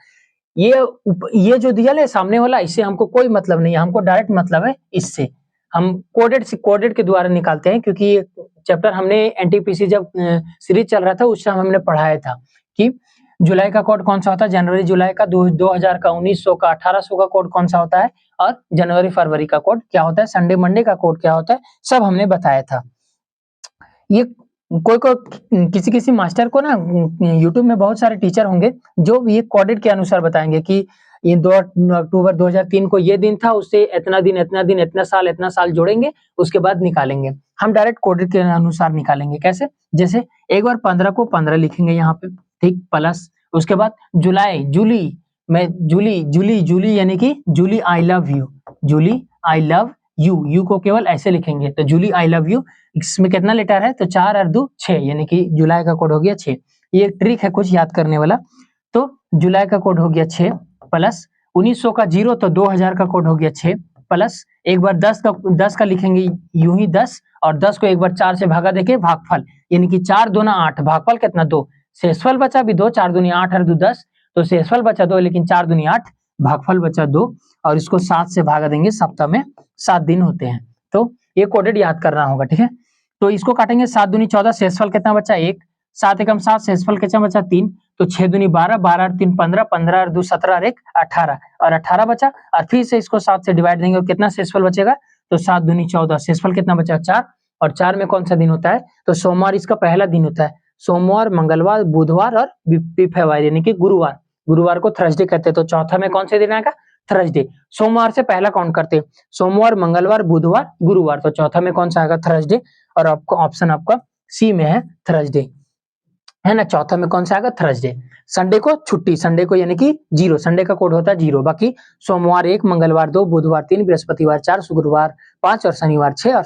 ये जो दिया है सामने वाला, इससे हमको कोई मतलब नहीं है, हमको डायरेक्ट मतलब है इससे। हम कोडेड के द्वारा निकालते हैं, क्योंकि ये चैप्टर हमने एनटीपीसी जब सीरीज चल रहा था उस टाइम हमने पढ़ाया था कि जुलाई का कोड कौन सा होता है, जनवरी जुलाई का, 2000 का, 1900 का, 1800 का कोड कौन सा होता है, और जनवरी फरवरी का कोड क्या होता है, संडे मंडे का कोड क्या होता है, सब हमने बताया था। ये कोई किसी मास्टर को ना यूट्यूब में बहुत सारे टीचर होंगे जो ये कोडेड के अनुसार बताएंगे कि ये 2 अक्टूबर 2003 को ये दिन था, उससे इतना दिन इतना साल जोड़ेंगे, उसके बाद निकालेंगे। हम डायरेक्ट कोडेड के अनुसार निकालेंगे। कैसे, जैसे एक बार 15 को 15 लिखेंगे यहाँ पे, ठीक, प्लस उसके बाद जुलाई, जूली यानी कि Julie I love you, Julie I love you को केवल ऐसे लिखेंगे, तो जूली आई लव यू। इसमें कितना लेटर है, तो 4 और 2 6, यानी कि जुलाई का कोड हो गया 6। ये ट्रिक है कुछ याद करने वाला। तो जुलाई का कोड हो गया 6 प्लस 1900 का 0 तो 2000 का कोड हो गया 6 प्लस एक बार 10 का लिखेंगे यूं ही 10 और 10 को एक बार 4 से भागा देके भागफल यानी कि 4 दूना 8 भागफल कितना 2 शेषफल बचा भी 2 4 दूनी 8 और 2 10 तो शेषफल बचा 2 लेकिन 4 दूनी 8 भागफल बचा 2 और इसको 7 से भागा देंगे सप्ताह में 7 दिन होते हैं तो ये कोडेड याद करना होगा ठीक है। तो इसको काटेंगे 7 दूनी 14 शेषफल कितना बचा 1 7 एकम 7 शेषफल कितना बचा 3 तो 6 दूनी 12 12 और 3 15 15 और 2 17 और 1 18 और 18 बचा और फिर से इसको 7 से डिवाइड देंगे और कितना शेषफल बचेगा तो 7 दूनी 14 शेषफल कितना बचा 4 और 4 में कौन सा दिन होता है तो सोमवार इसका पहला दिन होता है। सोमवार मंगलवार बुधवार और बीफेवार यानी कि गुरुवार गुरुवार को थर्सडे कहते हैं तो चौथा में कौन से दिन आएगा थर्सडे। सोमवार से पहला काउंट करते हैं सोमवार मंगलवार बुधवार गुरुवार तो चौथा में कौन सा आएगा थर्सडे और आपको ऑप्शन आपका सी में है थर्सडे है ना। चौथा में कौन सा आएगा थर्सडे। संडे को छुट्टी संडे को यानी कि 0 संडे का कोड होता है 0 बाकी सोमवार 1 मंगलवार 2 बुधवार 3 बृहस्पतिवार 4 शुक्रवार 5 और शनिवार 6 और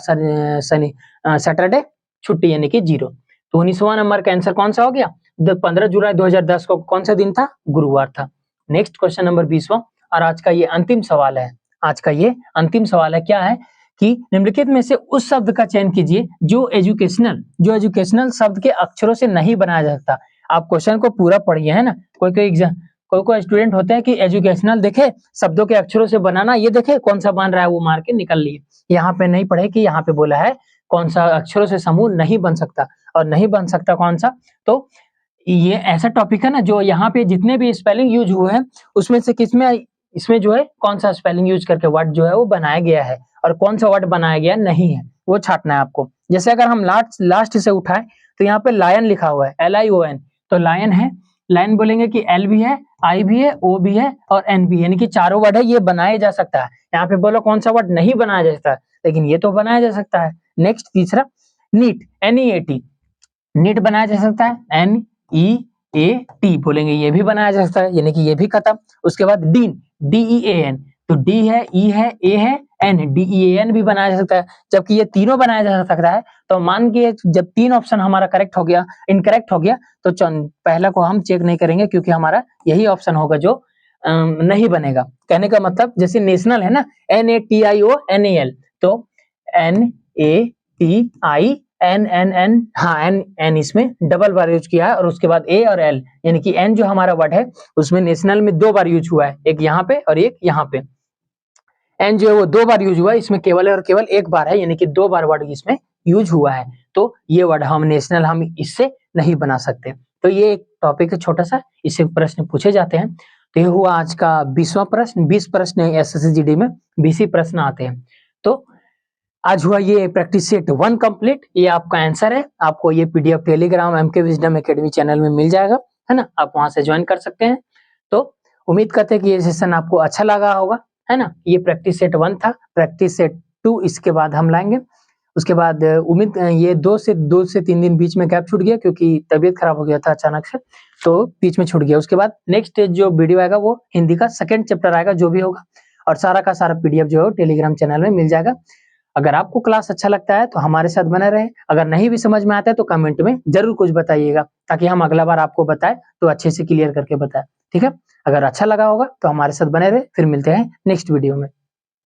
सैटरडे छुट्टी यानी कि 0। तो 19वां नंबर का आंसर कौन सा हो गया 15 जुलाई 2010 को कौन सा दिन था गुरुवार था। नेक्स्ट क्वेश्चन नंबर 20वां और आज का ये अंतिम सवाल है। आज का ये अंतिम सवाल है क्या है कि निम्नलिखित में से उस शब्द का चयन कीजिए जो एजुकेशनल शब्द के अक्षरों से नहीं बनाया जा सकता। आप क्वेश्चन को पूरा पढ़िए है ना। कोई स्टूडेंट होते हैं कि एजुकेशनल देखे शब्दों के अक्षरों से बनाना ये देखे कौन सा बन रहा है वो मार के निकल लिए। यहाँ पे नहीं पढ़े कि यहाँ पे बोला है कौन सा अक्षरों से समूह नहीं बन सकता और नहीं बन सकता कौन सा। तो ये ऐसा टॉपिक है ना जो यहाँ पे जितने भी स्पेलिंग यूज हुए हैं उसमें से किसमें इसमें जो है कौन सा स्पेलिंग यूज करके वर्ड जो है वो बनाया गया है और कौन सा वर्ड बनाया गया नहीं है वो छाटना है आपको। जैसे अगर हम लास्ट से उठाएं तो यहाँ पे लायन लिखा हुआ है LION तो लायन है लायन बोलेंगे कि L भी है I भी है O भी है और N भी यानी कि चारों वर्ड है ये बनाया जा सकता है। यहाँ पे बोलो कौन सा वर्ड नहीं बनाया जा सकता है लेकिन ये तो बनाया जा सकता है। नेक्स्ट तीसरा नीट NEAT नीट बनाया जा सकता है NEAT बोलेंगे ये भी बनाया जा सकता है यानी कि ये भी खत्म। उसके बाद डीन DEAN तो D है E है A है N DEAN भी बनाया जा सकता है जबकि ये तीनों बनाया जा सकता है। तो मान के जब 3 ऑप्शन हमारा करेक्ट हो गया इनकरेक्ट हो गया तो पहला को हम चेक नहीं करेंगे क्योंकि हमारा यही ऑप्शन होगा जो नहीं बनेगा। कहने का मतलब जैसे नेशनल है ना NATIONAL तो NATINNN हाँ N इसमें डबल बार यूज किया है और उसके बाद A और L यानी कि N जो हमारा वर्ड है उसमें नेशनल में 2 बार यूज हुआ है एक यहाँ पे और एक यहाँ पे। N जो है वो 2 बार यूज हुआ है इसमें केवल और केवल 1 बार है यानी कि 2 बार वर्ड इसमें यूज हुआ है। तो ये वर्ड हम नेशनल हम इससे नहीं बना सकते। तो ये एक टॉपिक है छोटा सा इससे प्रश्न पूछे जाते हैं। तो ये हुआ आज का 20वां प्रश्न 20 प्रश्न SSCGD में 20 ही प्रश्न आते हैं। तो आज हुआ ये प्रैक्टिस सेट 1 कंप्लीट ये आपका आंसर है। आपको ये PDF Telegram MK wisdom academy channel में मिल जाएगा है ना आप वहां से ज्वाइन कर सकते हैं। तो उम्मीद करते हैं कि ये सेशन आपको अच्छा लगा होगा है ना। ये प्रैक्टिस सेट 1 था प्रैक्टिस सेट 2 इसके बाद हम लाएंगे। उसके बाद उम्मीद ये 2 से 3 दिन बीच में गैप छूट गया क्योंकि तबीयत खराब हो गया था अचानक से तो बीच में छूट गया। उसके बाद नेक्स्ट जो वीडियो आएगा वो हिंदी का 2nd चैप्टर आएगा जो भी होगा और सारा का सारा PDF जो है टेलीग्राम चैनल में मिल जाएगा। अगर आपको क्लास अच्छा लगता है तो हमारे साथ बने रहे। अगर नहीं भी समझ में आता है तो कमेंट में जरूर कुछ बताइएगा ताकि हम अगला बार आपको बताएं तो अच्छे से क्लियर करके बताएं ठीक है। अगर अच्छा लगा होगा तो हमारे साथ बने रहे फिर मिलते हैं नेक्स्ट वीडियो में।